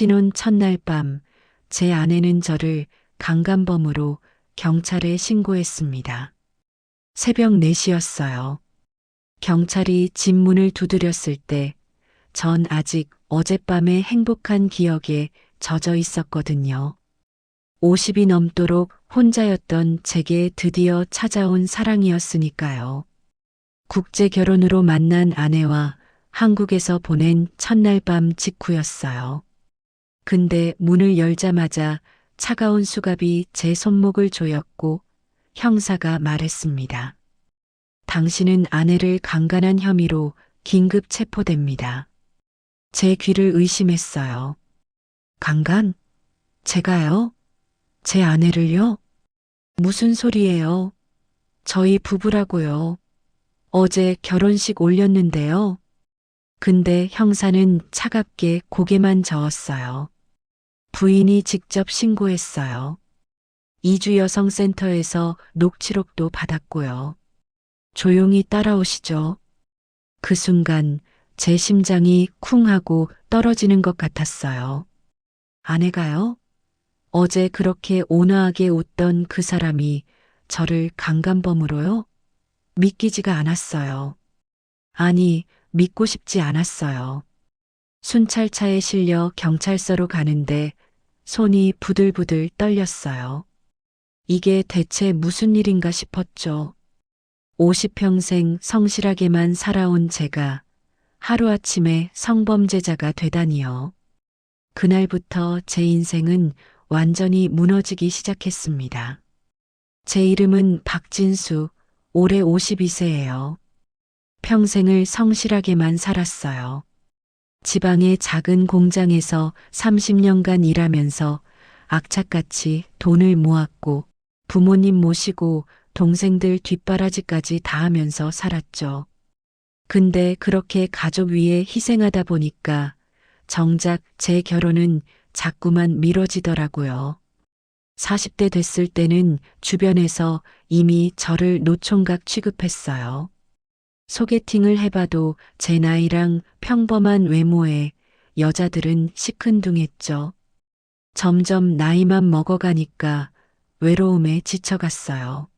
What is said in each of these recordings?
신혼 첫날 밤, 제 아내는 저를 강간범으로 경찰에 신고했습니다. 새벽 4시였어요. 경찰이 집 문을 두드렸을 때, 전 아직 어젯밤의 행복한 기억에 젖어 있었거든요. 50이 넘도록 혼자였던 제게 드디어 찾아온 사랑이었으니까요. 국제 결혼으로 만난 아내와 한국에서 보낸 첫날 밤 직후였어요. 근데 문을 열자마자 차가운 수갑이 제 손목을 조였고 형사가 말했습니다. 당신은 아내를 강간한 혐의로 긴급 체포됩니다. 제 귀를 의심했어요. 강간? 제가요? 제 아내를요? 무슨 소리예요? 저희 부부라고요. 어제 결혼식 올렸는데요. 근데 형사는 차갑게 고개만 저었어요. 부인이 직접 신고했어요. 이주여성센터에서 녹취록도 받았고요. 조용히 따라오시죠. 그 순간 제 심장이 쿵 하고 떨어지는 것 같았어요. 아내가요? 어제 그렇게 온화하게 웃던 그 사람이 저를 강간범으로요? 믿기지가 않았어요. 아니, 믿고 싶지 않았어요. 순찰차에 실려 경찰서로 가는데 손이 부들부들 떨렸어요. 이게 대체 무슨 일인가 싶었죠. 50평생 성실하게만 살아온 제가 하루아침에 성범죄자가 되다니요. 그날부터 제 인생은 완전히 무너지기 시작했습니다. 제 이름은 박진수, 올해 52세예요. 평생을 성실하게만 살았어요. 지방의 작은 공장에서 30년간 일하면서 악착같이 돈을 모았고 부모님 모시고 동생들 뒷바라지까지 다 하면서 살았죠. 근데 그렇게 가족 위에 희생하다 보니까 정작 제 결혼은 자꾸만 미뤄지더라고요. 40대 됐을 때는 주변에서 이미 저를 노총각 취급했어요. 소개팅을 해봐도 제 나이랑 평범한 외모에 여자들은 시큰둥했죠. 점점 나이만 먹어가니까 외로움에 지쳐갔어요.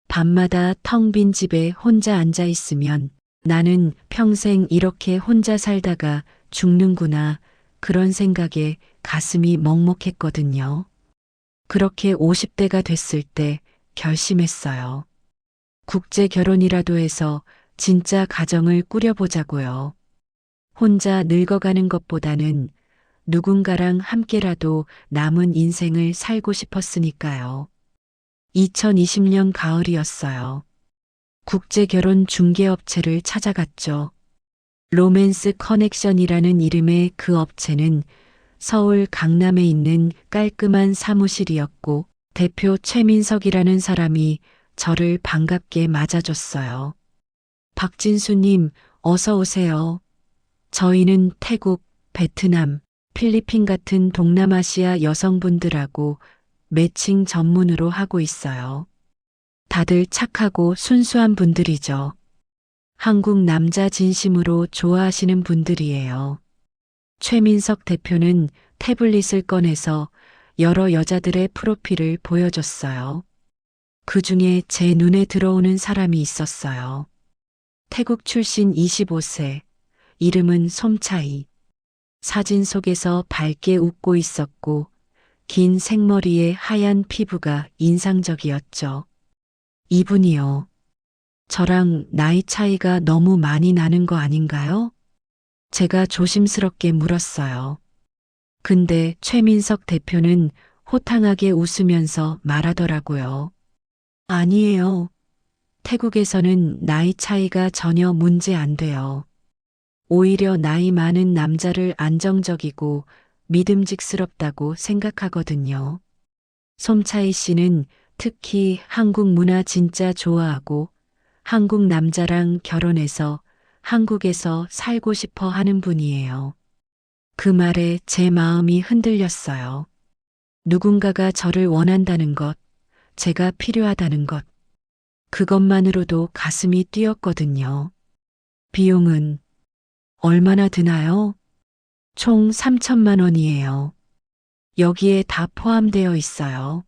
밤마다 텅 빈 집에 혼자 앉아 있으면 나는 평생 이렇게 혼자 살다가 죽는구나 그런 생각에 가슴이 먹먹했거든요. 그렇게 50대가 됐을 때 결심했어요. 국제 결혼이라도 해서 진짜 가정을 꾸려보자고요. 혼자 늙어가는 것보다는 누군가랑 함께라도 남은 인생을 살고 싶었으니까요. 2020년 가을이었어요. 국제 결혼 중개업체를 찾아갔죠. 로맨스 커넥션이라는 이름의 그 업체는 서울 강남에 있는 깔끔한 사무실이었고 대표 최민석이라는 사람이 저를 반갑게 맞아줬어요. 박진수님, 어서 오세요. 저희는 태국, 베트남, 필리핀 같은 동남아시아 여성분들하고 매칭 전문으로 하고 있어요. 다들 착하고 순수한 분들이죠. 한국 남자 진심으로 좋아하시는 분들이에요. 최민석 대표는 태블릿을 꺼내서 여러 여자들의 프로필을 보여줬어요. 그 중에 제 눈에 들어오는 사람이 있었어요. 태국 출신 25세, 이름은 솜차이. 사진 속에서 밝게 웃고 있었고 긴 생머리에 하얀 피부가 인상적이었죠. 이분이요. 저랑 나이 차이가 너무 많이 나는 거 아닌가요? 제가 조심스럽게 물었어요. 근데 최민석 대표는 호탕하게 웃으면서 말하더라고요. 아니에요. 태국에서는 나이 차이가 전혀 문제 안 돼요. 오히려 나이 많은 남자를 안정적이고 믿음직스럽다고 생각하거든요. 솜차이 씨는 특히 한국 문화 진짜 좋아하고 한국 남자랑 결혼해서 한국에서 살고 싶어 하는 분이에요. 그 말에 제 마음이 흔들렸어요. 누군가가 저를 원한다는 것, 제가 필요하다는 것. 그것만으로도 가슴이 뛰었거든요. 비용은 얼마나 드나요? 총 3천만 원이에요. 여기에 다 포함되어 있어요.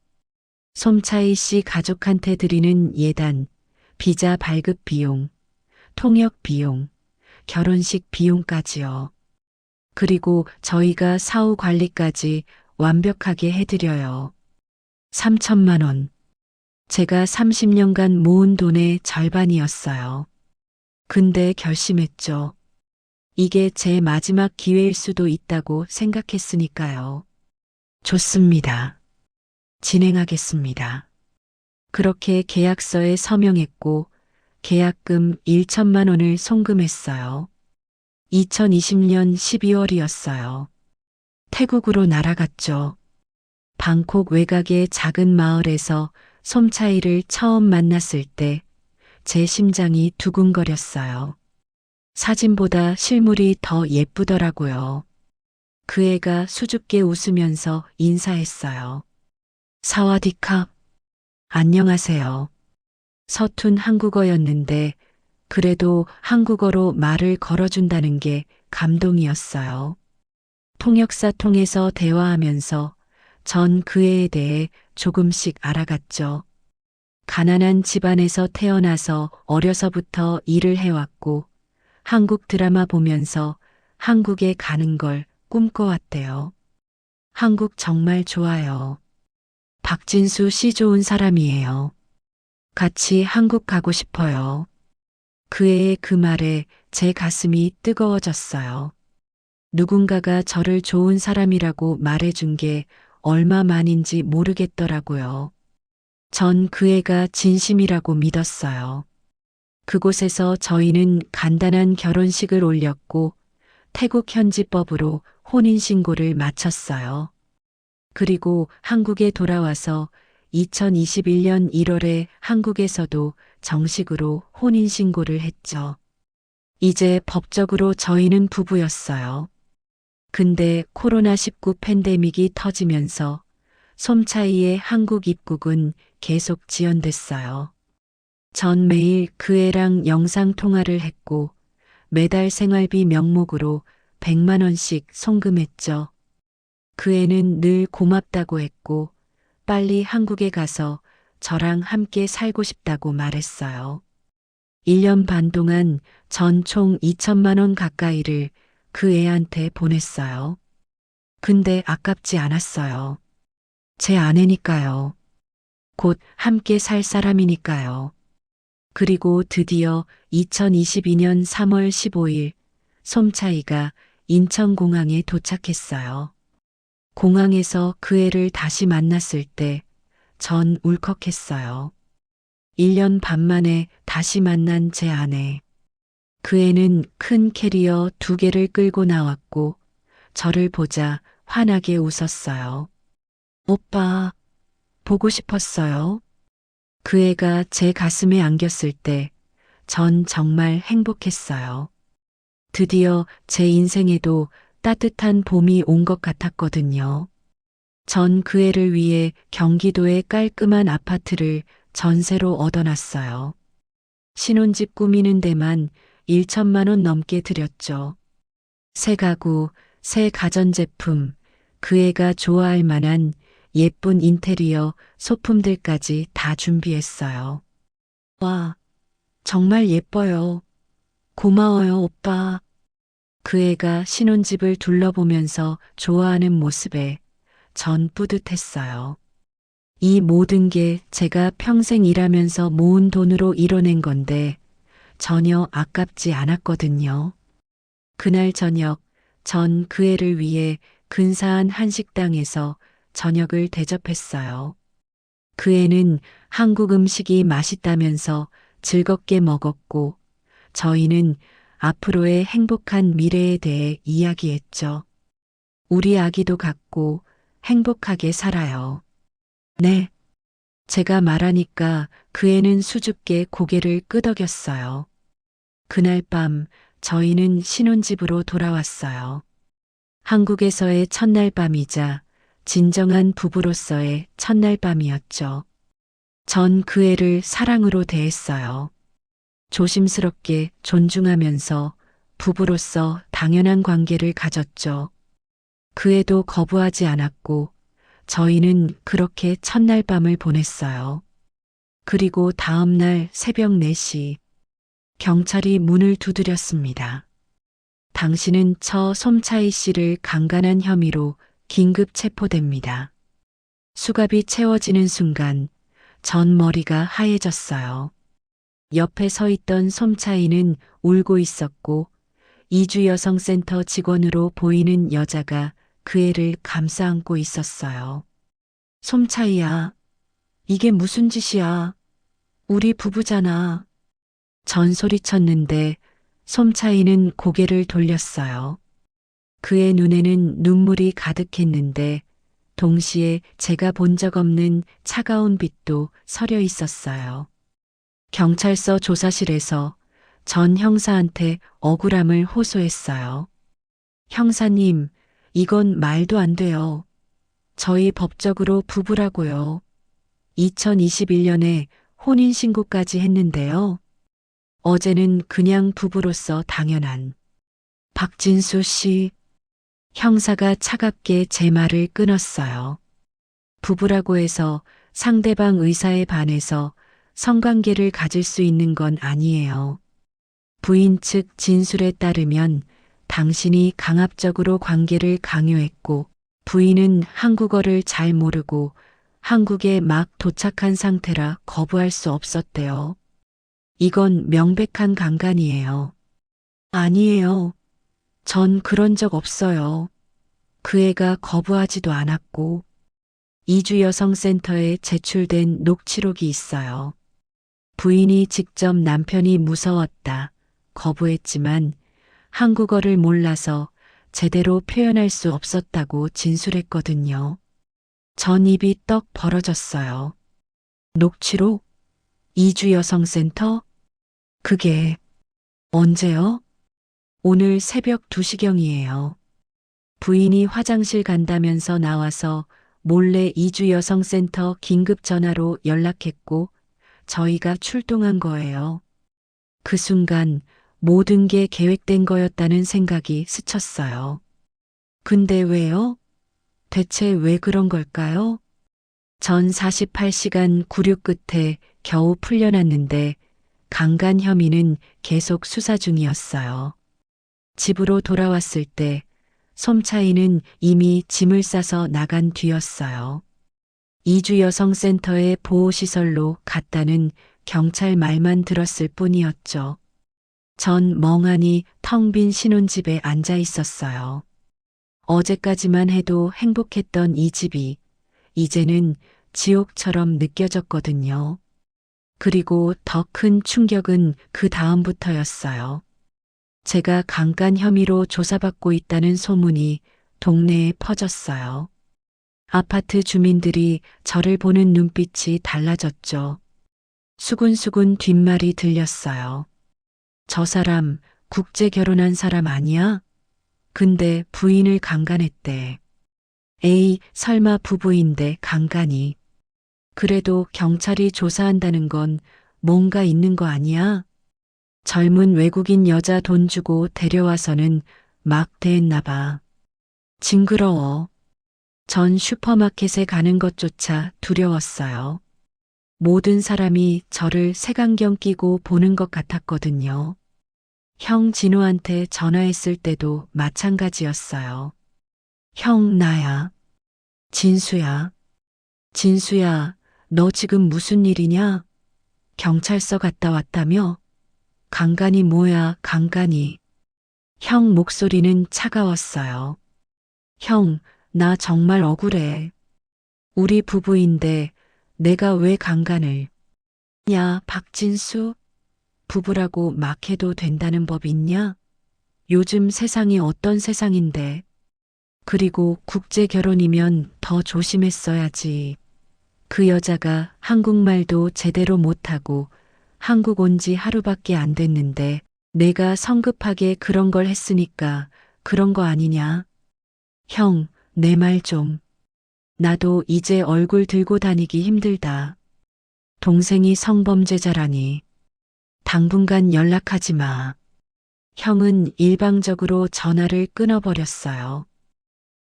솜차이 씨 가족한테 드리는 예단, 비자 발급 비용, 통역 비용, 결혼식 비용까지요. 그리고 저희가 사후 관리까지 완벽하게 해드려요. 3천만 원. 제가 30년간 모은 돈의 절반이었어요. 근데 결심했죠. 이게 제 마지막 기회일 수도 있다고 생각했으니까요. 좋습니다. 진행하겠습니다. 그렇게 계약서에 서명했고 계약금 1천만 원을 송금했어요. 2020년 12월이었어요. 태국으로 날아갔죠. 방콕 외곽의 작은 마을에서 솜차이를 처음 만났을 때 제 심장이 두근거렸어요. 사진보다 실물이 더 예쁘더라고요. 그 애가 수줍게 웃으면서 인사했어요. 사와디캅. 안녕하세요. 서툰 한국어였는데 그래도 한국어로 말을 걸어준다는 게 감동이었어요. 통역사 통해서 대화하면서 전 그 애에 대해 조금씩 알아갔죠. 가난한 집안에서 태어나서 어려서부터 일을 해왔고 한국 드라마 보면서 한국에 가는 걸 꿈꿔왔대요. 한국 정말 좋아요. 박진수 씨 좋은 사람이에요. 같이 한국 가고 싶어요. 그 애의 그 말에 제 가슴이 뜨거워졌어요. 누군가가 저를 좋은 사람이라고 말해준 게 얼마만인지 모르겠더라고요. 전 그 애가 진심이라고 믿었어요. 그곳에서 저희는 간단한 결혼식을 올렸고 태국 현지법으로 혼인신고를 마쳤어요. 그리고 한국에 돌아와서 2021년 1월에 한국에서도 정식으로 혼인신고를 했죠. 이제 법적으로 저희는 부부였어요. 근데 코로나19 팬데믹이 터지면서 솜차이의 한국 입국은 계속 지연됐어요. 전 매일 그 애랑 영상통화를 했고 매달 생활비 명목으로 100만 원씩 송금했죠. 그 애는 늘 고맙다고 했고 빨리 한국에 가서 저랑 함께 살고 싶다고 말했어요. 1년 반 동안 전 총 2천만 원 가까이를 그 애한테 보냈어요. 근데 아깝지 않았어요. 제 아내니까요. 곧 함께 살 사람이니까요. 그리고 드디어 2022년 3월 15일 솜차이가 인천공항에 도착했어요. 공항에서 그 애를 다시 만났을 때 전 울컥했어요. 1년 반 만에 다시 만난 제 아내. 그 애는 큰 캐리어 2개를 끌고 나왔고 저를 보자 환하게 웃었어요. 오빠, 보고 싶었어요. 그 애가 제 가슴에 안겼을 때 전 정말 행복했어요. 드디어 제 인생에도 따뜻한 봄이 온 것 같았거든요. 전 그 애를 위해 경기도의 깔끔한 아파트를 전세로 얻어놨어요. 신혼집 꾸미는 데만 1천만 원 넘게 들였죠. 새 가구, 새 가전제품, 그 애가 좋아할 만한 예쁜 인테리어 소품들까지 다 준비했어요. 와, 정말 예뻐요. 고마워요, 오빠. 그 애가 신혼집을 둘러보면서 좋아하는 모습에 전 뿌듯했어요. 이 모든 게 제가 평생 일하면서 모은 돈으로 이뤄낸 건데 전혀 아깝지 않았거든요. 그날 저녁 전 그 애를 위해 근사한 한식당에서 저녁을 대접했어요. 그 애는 한국 음식이 맛있다면서 즐겁게 먹었고 저희는 앞으로의 행복한 미래에 대해 이야기했죠. 우리 아기도 갖고 행복하게 살아요. 네. 제가 말하니까 그 애는 수줍게 고개를 끄덕였어요. 그날 밤 저희는 신혼집으로 돌아왔어요. 한국에서의 첫날 밤이자 진정한 부부로서의 첫날 밤이었죠. 전 그 애를 사랑으로 대했어요. 조심스럽게 존중하면서 부부로서 당연한 관계를 가졌죠. 그 애도 거부하지 않았고 저희는 그렇게 첫날 밤을 보냈어요. 그리고 다음 날 새벽 4시 경찰이 문을 두드렸습니다. 당신은 처 솜차이 씨를 강간한 혐의로 긴급 체포됩니다. 수갑이 채워지는 순간 전 머리가 하얘졌어요. 옆에 서 있던 솜차이는 울고 있었고 이주여성센터 직원으로 보이는 여자가 그 애를 감싸 안고 있었어요. 솜차이야, 이게 무슨 짓이야? 우리 부부잖아. 전 소리쳤는데 솜차이는 고개를 돌렸어요. 그의 눈에는 눈물이 가득했는데 동시에 제가 본 적 없는 차가운 빛도 서려 있었어요. 경찰서 조사실에서 전 형사한테 억울함을 호소했어요. 형사님, 이건 말도 안 돼요. 저희 법적으로 부부라고요. 2021년에 혼인신고까지 했는데요. 어제는 그냥 부부로서 당연한. 박진수 씨, 형사가 차갑게 제 말을 끊었어요. 부부라고 해서 상대방 의사에 반해서 성관계를 가질 수 있는 건 아니에요. 부인 측 진술에 따르면 당신이 강압적으로 관계를 강요했고 부인은 한국어를 잘 모르고 한국에 막 도착한 상태라 거부할 수 없었대요. 이건 명백한 강간이에요. 아니에요. 전 그런 적 없어요. 그 애가 거부하지도 않았고 이주여성센터에 제출된 녹취록이 있어요. 부인이 직접 남편이 무서웠다, 거부했지만 한국어를 몰라서 제대로 표현할 수 없었다고 진술했거든요. 전 입이 떡 벌어졌어요. 녹취록? 이주여성센터? 그게 언제요? 오늘 새벽 2시경이에요. 부인이 화장실 간다면서 나와서 몰래 이주여성센터 긴급 전화로 연락했고 저희가 출동한 거예요. 그 순간 모든 게 계획된 거였다는 생각이 스쳤어요. 근데 왜요? 대체 왜 그런 걸까요? 전 48시간 구류 끝에 겨우 풀려났는데 강간 혐의는 계속 수사 중이었어요. 집으로 돌아왔을 때 솜차이는 이미 짐을 싸서 나간 뒤였어요. 이주여성센터의 보호시설로 갔다는 경찰 말만 들었을 뿐이었죠. 전 멍하니 텅 빈 신혼집에 앉아 있었어요. 어제까지만 해도 행복했던 이 집이 이제는 지옥처럼 느껴졌거든요. 그리고 더 큰 충격은 그 다음부터였어요. 제가 강간 혐의로 조사받고 있다는 소문이 동네에 퍼졌어요. 아파트 주민들이 저를 보는 눈빛이 달라졌죠. 수군수군 뒷말이 들렸어요. 저 사람 국제 결혼한 사람 아니야? 근데 부인을 강간했대. 에이, 설마 부부인데 강간이. 그래도 경찰이 조사한다는 건 뭔가 있는 거 아니야? 젊은 외국인 여자 돈 주고 데려와서는 막 대했나 봐. 징그러워. 전 슈퍼마켓에 가는 것조차 두려웠어요. 모든 사람이 저를 색안경 끼고 보는 것 같았거든요. 형 진우한테 전화했을 때도 마찬가지였어요. 형 나야. 진수야. 진수야, 너 지금 무슨 일이냐? 경찰서 갔다 왔다며? 강간이 뭐야, 강간이. 형 목소리는 차가웠어요. 형, 나 정말 억울해. 우리 부부인데 내가 왜 강간을. 야, 박진수? 부부라고 막 해도 된다는 법 있냐? 요즘 세상이 어떤 세상인데. 그리고 국제 결혼이면 더 조심했어야지. 그 여자가 한국말도 제대로 못하고 한국 온 지 하루밖에 안 됐는데 내가 성급하게 그런 걸 했으니까 그런 거 아니냐? 형, 내 말 좀. 나도 이제 얼굴 들고 다니기 힘들다. 동생이 성범죄자라니. 당분간 연락하지 마. 형은 일방적으로 전화를 끊어버렸어요.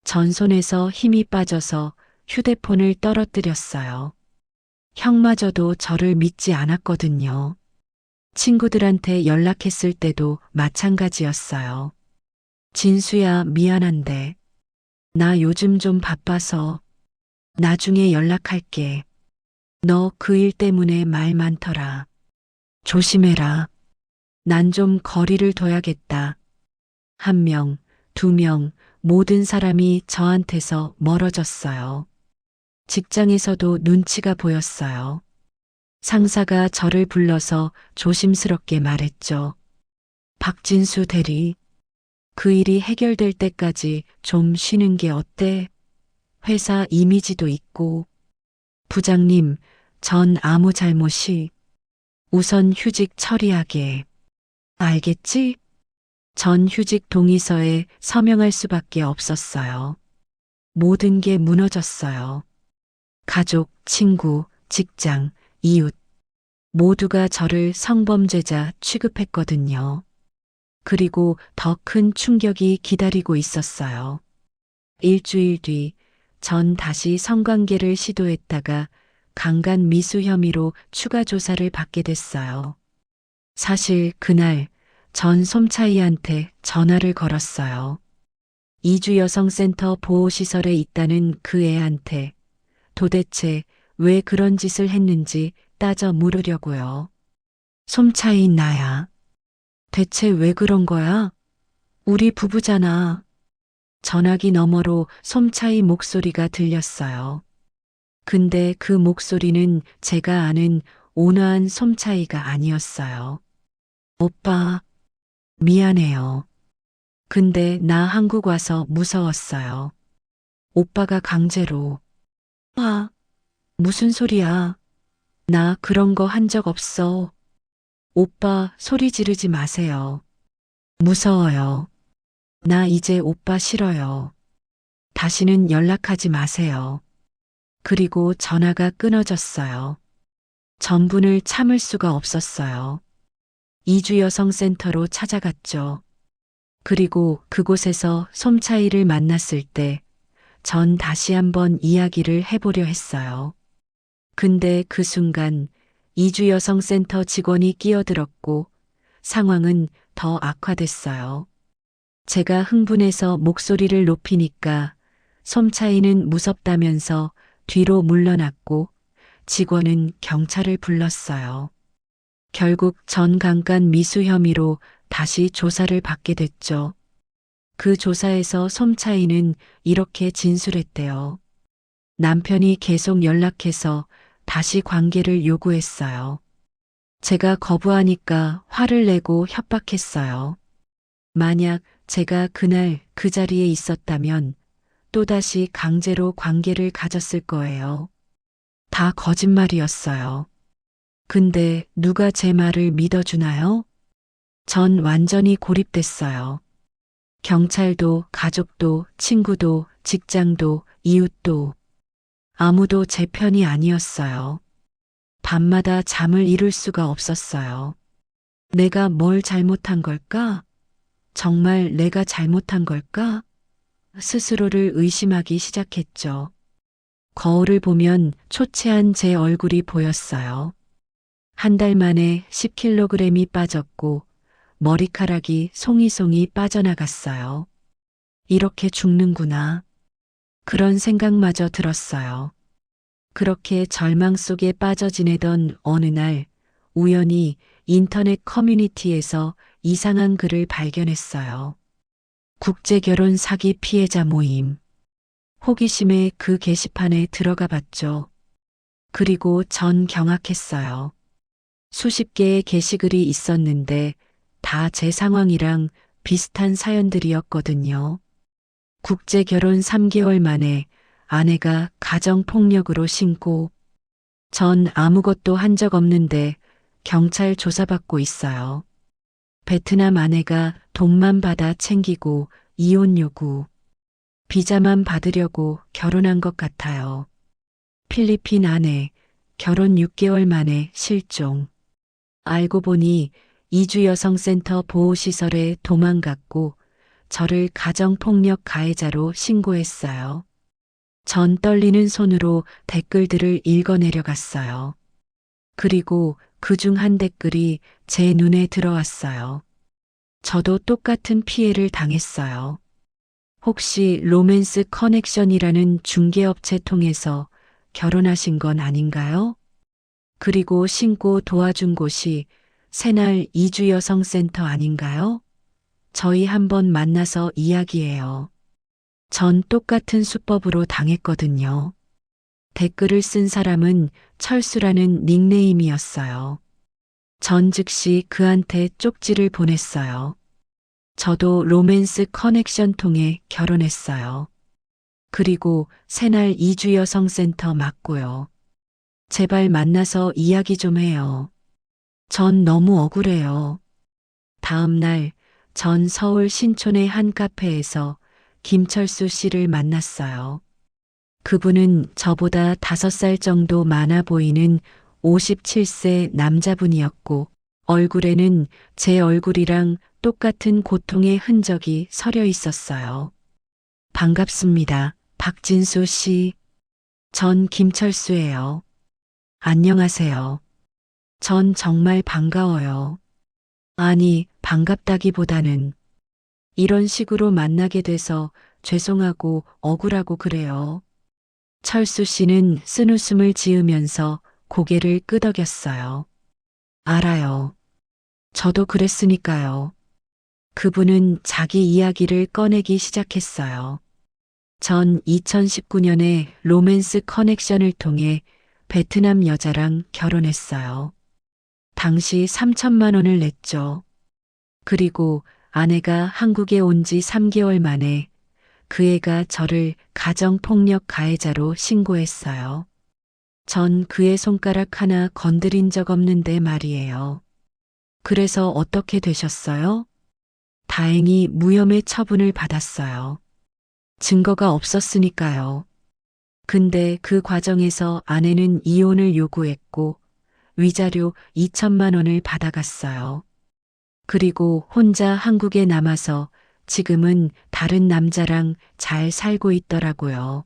전 손에서 힘이 빠져서 휴대폰을 떨어뜨렸어요. 형마저도 저를 믿지 않았거든요. 친구들한테 연락했을 때도 마찬가지였어요. 진수야, 미안한데. 나 요즘 좀 바빠서 나중에 연락할게. 너 그 일 때문에 말 많더라. 조심해라. 난 좀 거리를 둬야겠다. 한 명, 두 명, 모든 사람이 저한테서 멀어졌어요. 직장에서도 눈치가 보였어요. 상사가 저를 불러서 조심스럽게 말했죠. 박진수 대리, 그 일이 해결될 때까지 좀 쉬는 게 어때? 회사 이미지도 있고. 부장님, 전 아무 잘못이. 우선 휴직 처리하게. 알겠지? 전 휴직 동의서에 서명할 수밖에 없었어요. 모든 게 무너졌어요. 가족, 친구, 직장, 이웃. 모두가 저를 성범죄자 취급했거든요. 그리고 더 큰 충격이 기다리고 있었어요. 일주일 뒤, 전 다시 성관계를 시도했다가 강간 미수 혐의로 추가 조사를 받게 됐어요. 사실 그날 전 솜차이한테 전화를 걸었어요. 이주여성센터 보호시설에 있다는 그 애한테 도대체 왜 그런 짓을 했는지 따져 물으려고요. 솜차이 나야. 대체 왜 그런 거야? 우리 부부잖아. 전화기 너머로 솜차이 목소리가 들렸어요. 근데 그 목소리는 제가 아는 온화한 솜차이가 아니었어요. 오빠, 미안해요. 근데 나 한국 와서 무서웠어요. 오빠가 강제로. 아, 무슨 소리야. 나 그런 거 한 적 없어. 오빠 소리 지르지 마세요. 무서워요. 나 이제 오빠 싫어요. 다시는 연락하지 마세요. 그리고 전화가 끊어졌어요. 전분을 참을 수가 없었어요. 이주여성센터로 찾아갔죠. 그리고 그곳에서 솜차이를 만났을 때 전 다시 한번 이야기를 해보려 했어요. 근데 그 순간 이주여성센터 직원이 끼어들었고 상황은 더 악화됐어요. 제가 흥분해서 목소리를 높이니까 솜차이는 무섭다면서 뒤로 물러났고 직원은 경찰을 불렀어요. 결국 전 강간 미수 혐의로 다시 조사를 받게 됐죠. 그 조사에서 솜차이는 이렇게 진술했대요. 남편이 계속 연락해서 다시 관계를 요구했어요. 제가 거부하니까 화를 내고 협박했어요. 만약 제가 그날 그 자리에 있었다면 또다시 강제로 관계를 가졌을 거예요. 다 거짓말이었어요. 근데 누가 제 말을 믿어주나요? 전 완전히 고립됐어요. 경찰도, 가족도, 친구도, 직장도, 이웃도 아무도 제 편이 아니었어요. 밤마다 잠을 이룰 수가 없었어요. 내가 뭘 잘못한 걸까? 정말 내가 잘못한 걸까? 스스로를 의심하기 시작했죠. 거울을 보면 초췌한 제 얼굴이 보였어요. 한 달 만에 10kg이 빠졌고 머리카락이 송이송이 빠져나갔어요. 이렇게 죽는구나. 그런 생각마저 들었어요. 그렇게 절망 속에 빠져 지내던 어느 날 우연히 인터넷 커뮤니티에서 이상한 글을 발견했어요. 국제결혼 사기 피해자 모임. 호기심에 그 게시판에 들어가 봤죠. 그리고 전 경악했어요. 수십 개의 게시글이 있었는데 다 제 상황이랑 비슷한 사연들이었거든요. 국제 결혼 3개월 만에 아내가 가정폭력으로 신고, 전 아무것도 한 적 없는데 경찰 조사받고 있어요. 베트남 아내가 돈만 받아 챙기고 이혼 요구, 비자만 받으려고 결혼한 것 같아요. 필리핀 아내, 결혼 6개월 만에 실종. 알고 보니 이주여성센터 보호시설에 도망갔고 저를 가정폭력 가해자로 신고했어요. 전 떨리는 손으로 댓글들을 읽어내려갔어요. 그리고 그중 한 댓글이 제 눈에 들어왔어요. 저도 똑같은 피해를 당했어요. 혹시 로맨스 커넥션이라는 중개업체 통해서 결혼하신 건 아닌가요? 그리고 신고 도와준 곳이 새날 이주여성센터 아닌가요? 저희 한번 만나서 이야기해요. 전 똑같은 수법으로 당했거든요. 댓글을 쓴 사람은 철수라는 닉네임이었어요. 전 즉시 그한테 쪽지를 보냈어요. 저도 로맨스 커넥션 통해 결혼했어요. 그리고 새날 이주여성센터 맞고요. 제발 만나서 이야기 좀 해요. 전 너무 억울해요. 다음 날, 전 서울 신촌의 한 카페에서 김철수 씨를 만났어요. 그분은 저보다 5살 정도 많아 보이는 57세 남자분이었고, 얼굴에는 제 얼굴이랑 똑같은 고통의 흔적이 서려 있었어요. 반갑습니다. 박진수 씨. 전 김철수예요. 안녕하세요. 전 정말 반가워요. 아니, 반갑다기보다는 이런 식으로 만나게 돼서 죄송하고 억울하고 그래요. 철수 씨는 쓴웃음을 지으면서 고개를 끄덕였어요. 알아요. 저도 그랬으니까요. 그분은 자기 이야기를 꺼내기 시작했어요. 전 2019년에 로맨스 커넥션을 통해 베트남 여자랑 결혼했어요. 당시 3천만 원을 냈죠. 그리고 아내가 한국에 온 지 3개월 만에 그 애가 저를 가정폭력 가해자로 신고했어요. 전 그의 손가락 하나 건드린 적 없는데 말이에요. 그래서 어떻게 되셨어요? 다행히 무혐의 처분을 받았어요. 증거가 없었으니까요. 근데 그 과정에서 아내는 이혼을 요구했고 위자료 2천만 원을 받아갔어요. 그리고 혼자 한국에 남아서 지금은 다른 남자랑 잘 살고 있더라고요.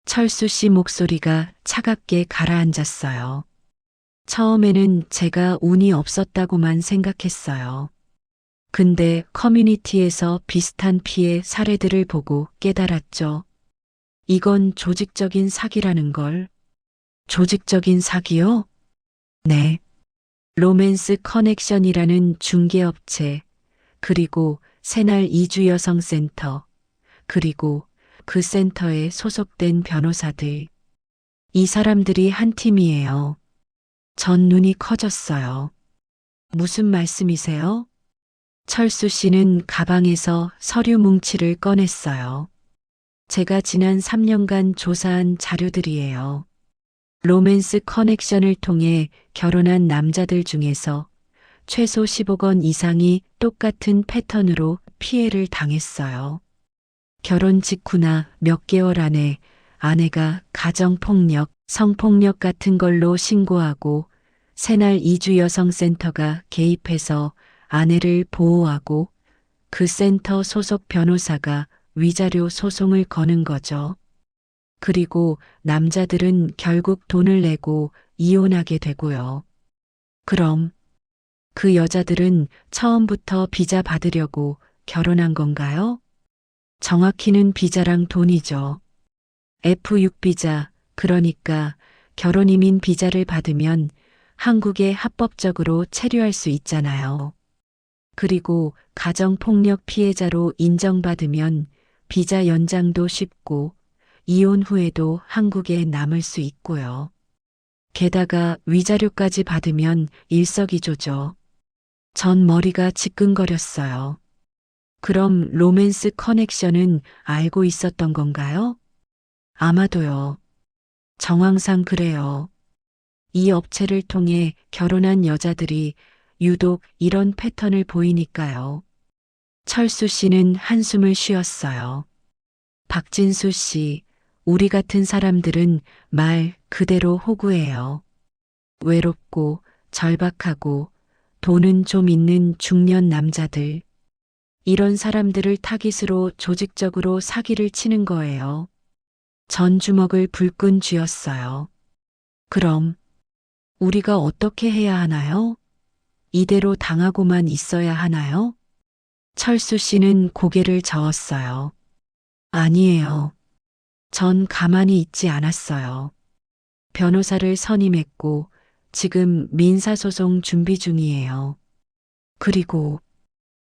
철수 씨 목소리가 차갑게 가라앉았어요. 처음에는 제가 운이 없었다고만 생각했어요. 근데 커뮤니티에서 비슷한 피해 사례들을 보고 깨달았죠. 이건 조직적인 사기라는 걸. 조직적인 사기요? 네. 로맨스 커넥션이라는 중개업체, 그리고 새날 이주여성센터, 그리고 그 센터에 소속된 변호사들. 이 사람들이 한 팀이에요. 전 눈이 커졌어요. 무슨 말씀이세요? 철수 씨는 가방에서 서류 뭉치를 꺼냈어요. 제가 지난 3년간 조사한 자료들이에요. 로맨스 커넥션을 통해 결혼한 남자들 중에서 최소 10억 원 이상이 똑같은 패턴으로 피해를 당했어요. 결혼 직후나 몇 개월 안에 아내가 가정폭력, 성폭력 같은 걸로 신고하고 새날 이주여성센터가 개입해서 아내를 보호하고 그 센터 소속 변호사가 위자료 소송을 거는 거죠. 그리고 남자들은 결국 돈을 내고 이혼하게 되고요. 그럼 그 여자들은 처음부터 비자 받으려고 결혼한 건가요? 정확히는 비자랑 돈이죠. F6 비자, 그러니까 결혼 이민 비자를 받으면 한국에 합법적으로 체류할 수 있잖아요. 그리고 가정폭력 피해자로 인정받으면 비자 연장도 쉽고 이혼 후에도 한국에 남을 수 있고요. 게다가 위자료까지 받으면 일석이조죠. 전 머리가 지끈거렸어요. 그럼 로맨스 커넥션은 알고 있었던 건가요? 아마도요. 정황상 그래요. 이 업체를 통해 결혼한 여자들이 유독 이런 패턴을 보이니까요. 철수 씨는 한숨을 쉬었어요. 박진수 씨, 우리 같은 사람들은 말 그대로 호구예요. 외롭고 절박하고 돈은 좀 있는 중년 남자들. 이런 사람들을 타깃으로 조직적으로 사기를 치는 거예요. 전 주먹을 불끈 쥐었어요. 그럼 우리가 어떻게 해야 하나요? 이대로 당하고만 있어야 하나요? 철수 씨는 고개를 저었어요. 아니에요. 전 가만히 있지 않았어요. 변호사를 선임했고 지금 민사소송 준비 중이에요. 그리고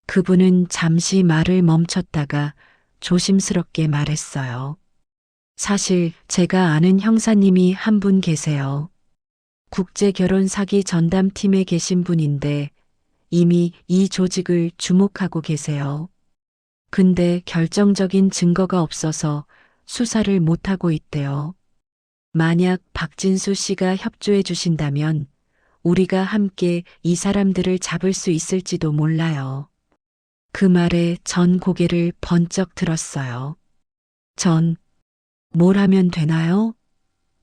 그분은 잠시 말을 멈췄다가 조심스럽게 말했어요. 사실 제가 아는 형사님이 한 분 계세요. 국제결혼 사기 전담팀에 계신 분인데 이미 이 조직을 주목하고 계세요. 근데 결정적인 증거가 없어서 수사를 못하고 있대요. 만약 박진수 씨가 협조해 주신다면 우리가 함께 이 사람들을 잡을 수 있을지도 몰라요. 그 말에 전 고개를 번쩍 들었어요. 전 뭘 하면 되나요?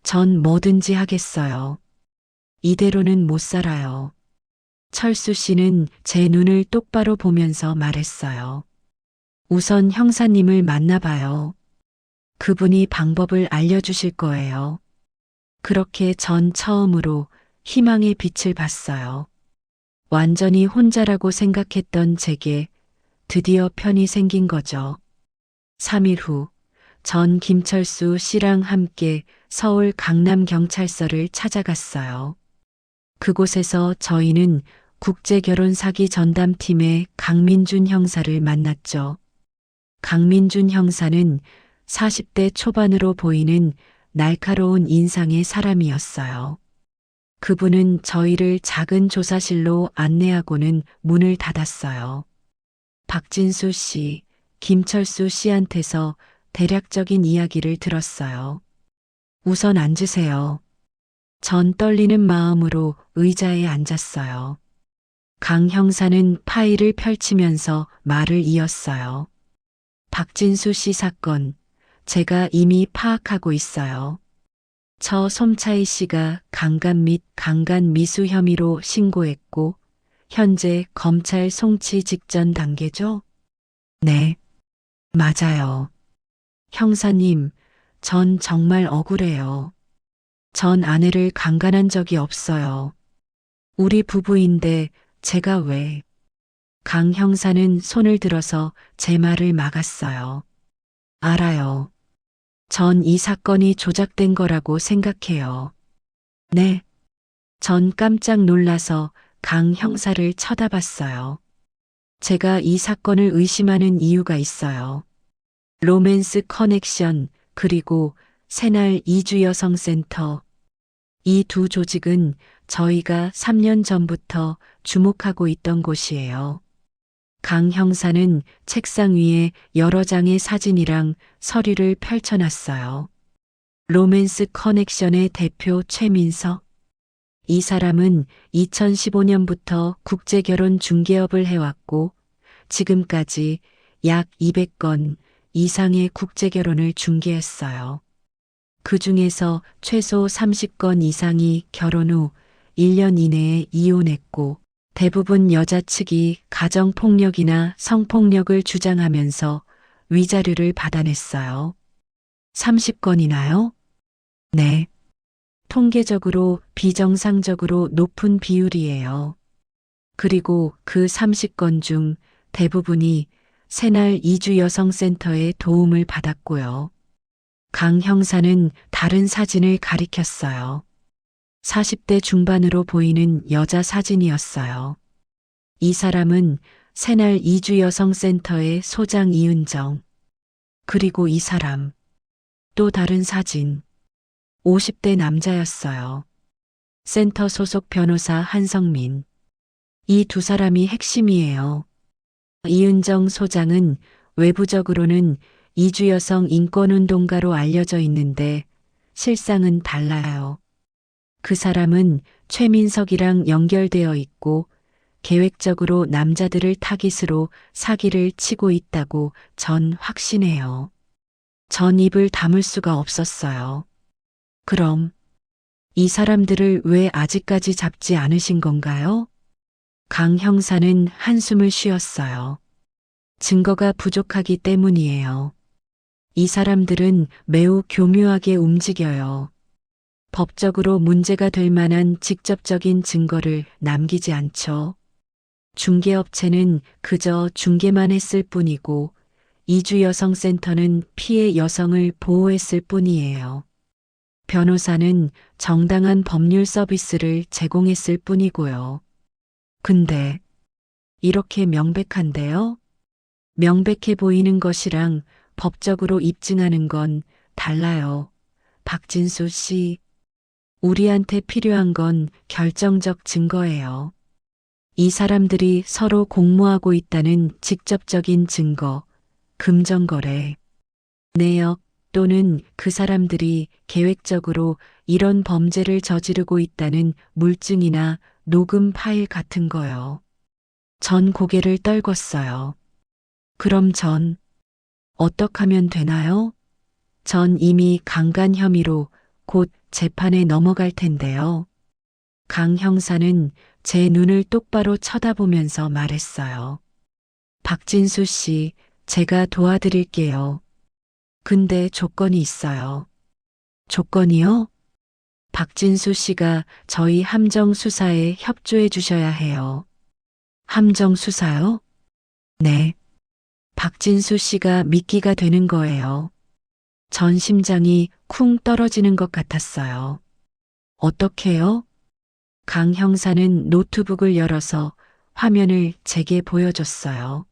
전 뭐든지 하겠어요. 이대로는 못 살아요. 철수 씨는 제 눈을 똑바로 보면서 말했어요. 우선 형사님을 만나봐요. 그분이 방법을 알려주실 거예요. 그렇게 전 처음으로 희망의 빛을 봤어요. 완전히 혼자라고 생각했던 제게 드디어 편이 생긴 거죠. 3일 후, 전 김철수 씨랑 함께 서울 강남경찰서를 찾아갔어요. 그곳에서 저희는 국제결혼 사기 전담팀의 강민준 형사를 만났죠. 강민준 형사는 40대 초반으로 보이는 날카로운 인상의 사람이었어요. 그분은 저희를 작은 조사실로 안내하고는 문을 닫았어요. 박진수 씨, 김철수 씨한테서 대략적인 이야기를 들었어요. 우선 앉으세요. 전 떨리는 마음으로 의자에 앉았어요. 강 형사는 파일을 펼치면서 말을 이었어요. 박진수 씨 사건, 제가 이미 파악하고 있어요. 저 솜차이 씨가 강간 및 강간 미수 혐의로 신고했고, 현재 검찰 송치 직전 단계죠? 네, 맞아요. 형사님, 전 정말 억울해요. 전 아내를 강간한 적이 없어요. 우리 부부인데 제가 왜? 강 형사는 손을 들어서 제 말을 막았어요. 알아요. 전 이 사건이 조작된 거라고 생각해요. 네. 전 깜짝 놀라서 강 형사를 쳐다봤어요. 제가 이 사건을 의심하는 이유가 있어요. 로맨스 커넥션 그리고 새날 이주여성센터. 이 두 조직은 저희가 3년 전부터 주목하고 있던 곳이에요. 강 형사는 책상 위에 여러 장의 사진이랑 서류를 펼쳐놨어요. 로맨스 커넥션의 대표 최민석. 이 사람은 2015년부터 국제결혼 중개업을 해왔고 지금까지 약 200건 이상의 국제결혼을 중개했어요. 그 중에서 최소 30건 이상이 결혼 후 1년 이내에 이혼했고 대부분 여자 측이 가정폭력이나 성폭력을 주장하면서 위자료를 받아냈어요. 30건이나요? 네. 통계적으로 비정상적으로 높은 비율이에요. 그리고 그 30건 중 대부분이 새날 이주여성센터의 도움을 받았고요. 강 형사는 다른 사진을 가리켰어요. 40대 중반으로 보이는 여자 사진이었어요. 이 사람은 새날 이주여성센터의 소장 이은정. 그리고 이 사람. 또 다른 사진. 50대 남자였어요. 센터 소속 변호사 한성민. 이 두 사람이 핵심이에요. 이은정 소장은 외부적으로는 이주여성 인권운동가로 알려져 있는데 실상은 달라요. 그 사람은 최민석이랑 연결되어 있고 계획적으로 남자들을 타깃으로 사기를 치고 있다고 전 확신해요. 전 입을 다물 수가 없었어요. 그럼 이 사람들을 왜 아직까지 잡지 않으신 건가요? 강 형사는 한숨을 쉬었어요. 증거가 부족하기 때문이에요. 이 사람들은 매우 교묘하게 움직여요. 법적으로 문제가 될 만한 직접적인 증거를 남기지 않죠. 중개업체는 그저 중개만 했을 뿐이고 이주여성센터는 피해 여성을 보호했을 뿐이에요. 변호사는 정당한 법률 서비스를 제공했을 뿐이고요. 근데 이렇게 명백한데요? 명백해 보이는 것이랑 법적으로 입증하는 건 달라요. 박진수 씨, 우리한테 필요한 건 결정적 증거예요. 이 사람들이 서로 공모하고 있다는 직접적인 증거, 금전거래, 내역 또는 그 사람들이 계획적으로 이런 범죄를 저지르고 있다는 물증이나 녹음 파일 같은 거요. 전 고개를 떨궜어요. 그럼 전 어떻게 하면 되나요? 전 이미 강간 혐의로 곧 재판에 넘어갈 텐데요. 강 형사는 제 눈을 똑바로 쳐다보면서 말했어요. 박진수 씨, 제가 도와드릴게요. 근데 조건이 있어요. 조건이요? 박진수 씨가 저희 함정 수사에 협조해 주셔야 해요. 함정 수사요? 네. 박진수 씨가 미끼가 되는 거예요. 전 심장이 쿵 떨어지는 것 같았어요. 어떻게요? 강 형사는 노트북을 열어서 화면을 제게 보여줬어요.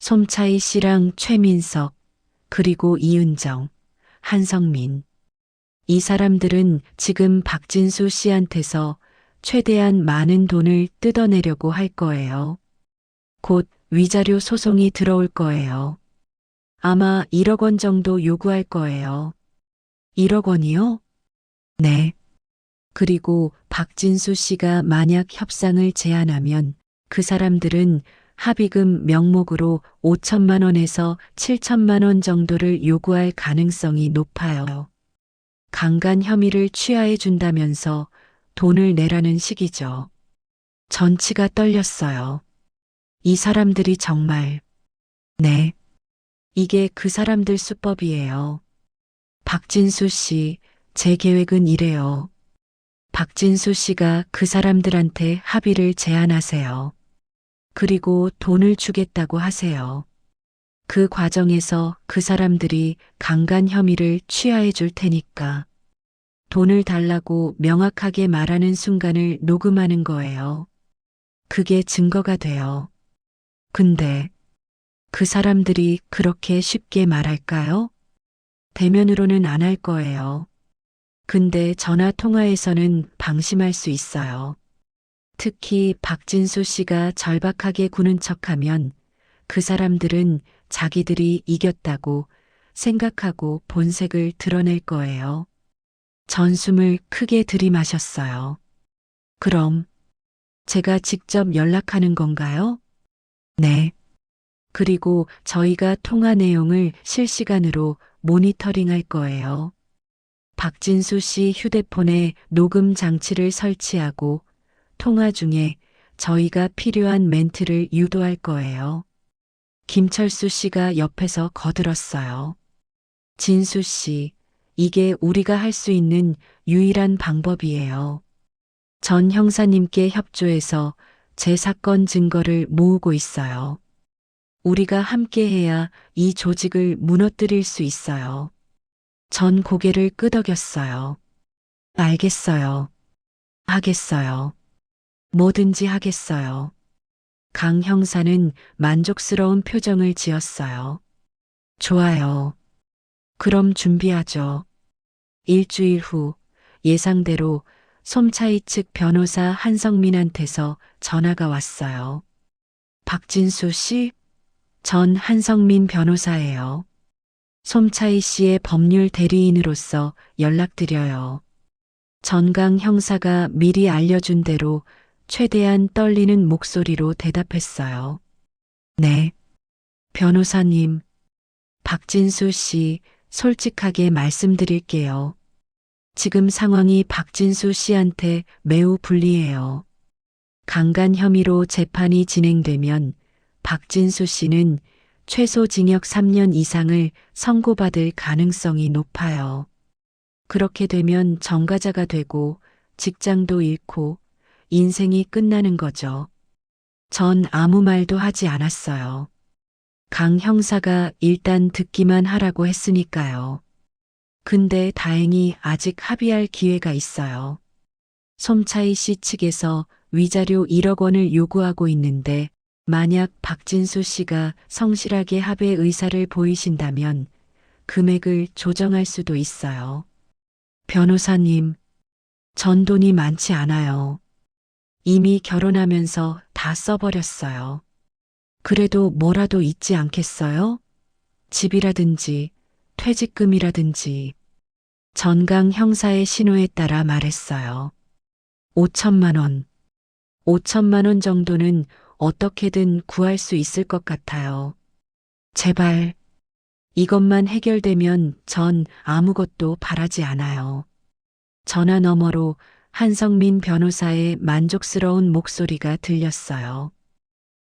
솜차이 씨랑 최민석, 그리고 이은정, 한성민. 이 사람들은 지금 박진수 씨한테서 최대한 많은 돈을 뜯어내려고 할 거예요. 곧 위자료 소송이 들어올 거예요. 아마 1억 원 정도 요구할 거예요. 1억 원이요? 네. 그리고 박진수 씨가 만약 협상을 제안하면 그 사람들은 합의금 명목으로 5천만 원에서 7천만 원 정도를 요구할 가능성이 높아요. 강간 혐의를 취하해 준다면서 돈을 내라는 식이죠. 전치가 떨렸어요. 이 사람들이 정말, 네, 이게 그 사람들 수법이에요. 박진수 씨, 제 계획은 이래요. 박진수 씨가 그 사람들한테 합의를 제안하세요. 그리고 돈을 주겠다고 하세요. 그 과정에서 그 사람들이 강간 혐의를 취하해 줄 테니까 돈을 달라고 명확하게 말하는 순간을 녹음하는 거예요. 그게 증거가 돼요. 근데 그 사람들이 그렇게 쉽게 말할까요? 대면으로는 안 할 거예요. 근데 전화 통화에서는 방심할 수 있어요. 특히 박진수 씨가 절박하게 구는 척하면 그 사람들은 자기들이 이겼다고 생각하고 본색을 드러낼 거예요. 전 숨을 크게 들이마셨어요. 그럼 제가 직접 연락하는 건가요? 네. 그리고 저희가 통화 내용을 실시간으로 모니터링할 거예요. 박진수 씨 휴대폰에 녹음 장치를 설치하고 통화 중에 저희가 필요한 멘트를 유도할 거예요. 김철수 씨가 옆에서 거들었어요. 진수 씨, 이게 우리가 할 수 있는 유일한 방법이에요. 전 형사님께 협조해서 제 사건 증거를 모으고 있어요. 우리가 함께 해야 이 조직을 무너뜨릴 수 있어요. 전 고개를 끄덕였어요. 알겠어요. 하겠어요. 뭐든지 하겠어요. 강 형사는 만족스러운 표정을 지었어요. 좋아요. 그럼 준비하죠. 일주일 후 예상대로 솜차이 측 변호사 한성민한테서 전화가 왔어요. 박진수 씨? 전 한성민 변호사예요. 솜차이 씨의 법률 대리인으로서 연락드려요. 전강 형사가 미리 알려준 대로 최대한 떨리는 목소리로 대답했어요. 네. 변호사님, 박진수 씨 솔직하게 말씀드릴게요. 지금 상황이 박진수 씨한테 매우 불리해요. 강간 혐의로 재판이 진행되면 박진수 씨는 최소 징역 3년 이상을 선고받을 가능성이 높아요. 그렇게 되면 전과자가 되고 직장도 잃고 인생이 끝나는 거죠. 전 아무 말도 하지 않았어요. 강 형사가 일단 듣기만 하라고 했으니까요. 근데 다행히 아직 합의할 기회가 있어요. 솜차이 씨 측에서 위자료 1억 원을 요구하고 있는데 만약 박진수 씨가 성실하게 합의 의사를 보이신다면 금액을 조정할 수도 있어요. 변호사님, 전 돈이 많지 않아요. 이미 결혼하면서 다 써버렸어요. 그래도 뭐라도 있지 않겠어요? 집이라든지 퇴직금이라든지. 전강 형사의 신호에 따라 말했어요. 5천만 원. 5천만 원 정도는 어떻게든 구할 수 있을 것 같아요. 제발, 이것만 해결되면 전 아무것도 바라지 않아요. 전화 너머로 한성민 변호사의 만족스러운 목소리가 들렸어요.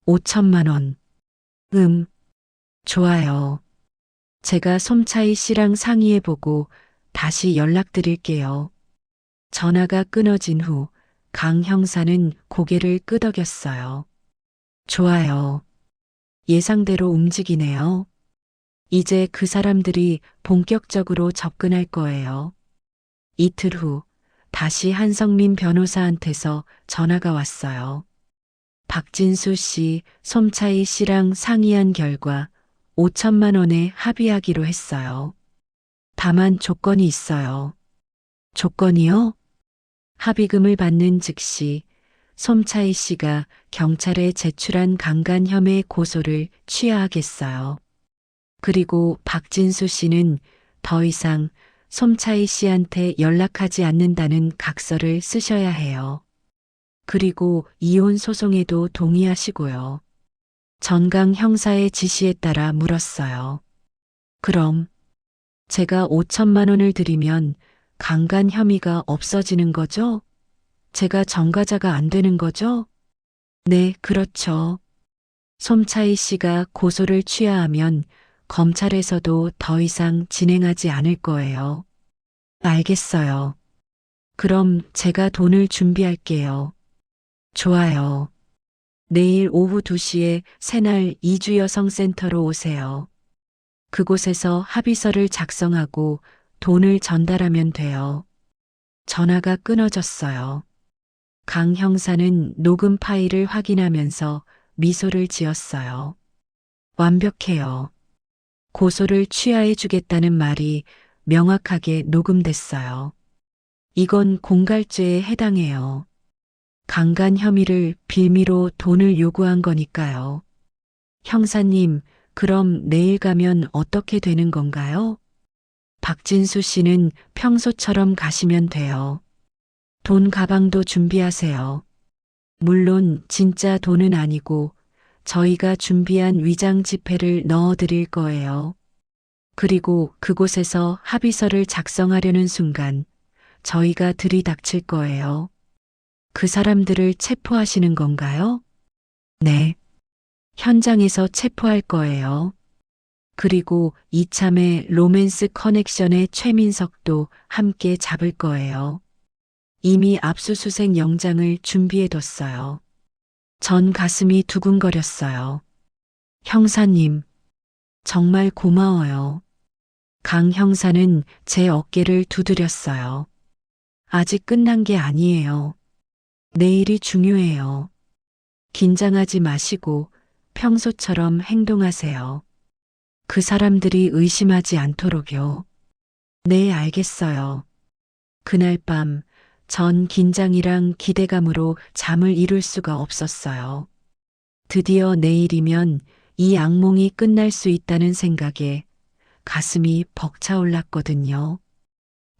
5천만 원. 좋아요. 제가 솜차이 씨랑 상의해보고 다시 연락드릴게요. 전화가 끊어진 후 강 형사는 고개를 끄덕였어요. 좋아요. 예상대로 움직이네요. 이제 그 사람들이 본격적으로 접근할 거예요. 이틀 후 다시 한성민 변호사한테서 전화가 왔어요. 박진수 씨, 솜차이 씨랑 상의한 결과 5천만 원에 합의하기로 했어요. 다만 조건이 있어요. 조건이요? 합의금을 받는 즉시 솜차이 씨가 경찰에 제출한 강간 혐의 고소를 취하하겠어요. 그리고 박진수 씨는 더 이상 솜차이 씨한테 연락하지 않는다는 각서를 쓰셔야 해요. 그리고 이혼 소송에도 동의하시고요. 전강 형사의 지시에 따라 물었어요. 그럼 제가 5천만 원을 드리면 강간 혐의가 없어지는 거죠? 제가 전과자가 안 되는 거죠? 네, 그렇죠. 솜차이 씨가 고소를 취하하면 검찰에서도 더 이상 진행하지 않을 거예요. 알겠어요. 그럼 제가 돈을 준비할게요. 좋아요. 내일 오후 2시에 새날 이주여성센터로 오세요. 그곳에서 합의서를 작성하고 돈을 전달하면 돼요. 전화가 끊어졌어요. 강 형사는 녹음 파일을 확인하면서 미소를 지었어요. 완벽해요. 고소를 취하해 주겠다는 말이 명확하게 녹음됐어요. 이건 공갈죄에 해당해요. 강간 혐의를 빌미로 돈을 요구한 거니까요. 형사님, 그럼 내일 가면 어떻게 되는 건가요? 박진수 씨는 평소처럼 가시면 돼요. 돈 가방도 준비하세요. 물론 진짜 돈은 아니고 저희가 준비한 위장 지폐를 넣어 드릴 거예요. 그리고 그곳에서 합의서를 작성하려는 순간 저희가 들이닥칠 거예요. 그 사람들을 체포하시는 건가요? 네. 현장에서 체포할 거예요. 그리고 이참에 로맨스 커넥션의 최민석도 함께 잡을 거예요. 이미 압수수색 영장을 준비해뒀어요. 전 가슴이 두근거렸어요. 형사님, 정말 고마워요. 강 형사는 제 어깨를 두드렸어요. 아직 끝난 게 아니에요. 내일이 중요해요. 긴장하지 마시고 평소처럼 행동하세요. 그 사람들이 의심하지 않도록요. 네, 알겠어요. 그날 밤, 전 긴장이랑 기대감으로 잠을 이룰 수가 없었어요. 드디어 내일이면 이 악몽이 끝날 수 있다는 생각에 가슴이 벅차올랐거든요.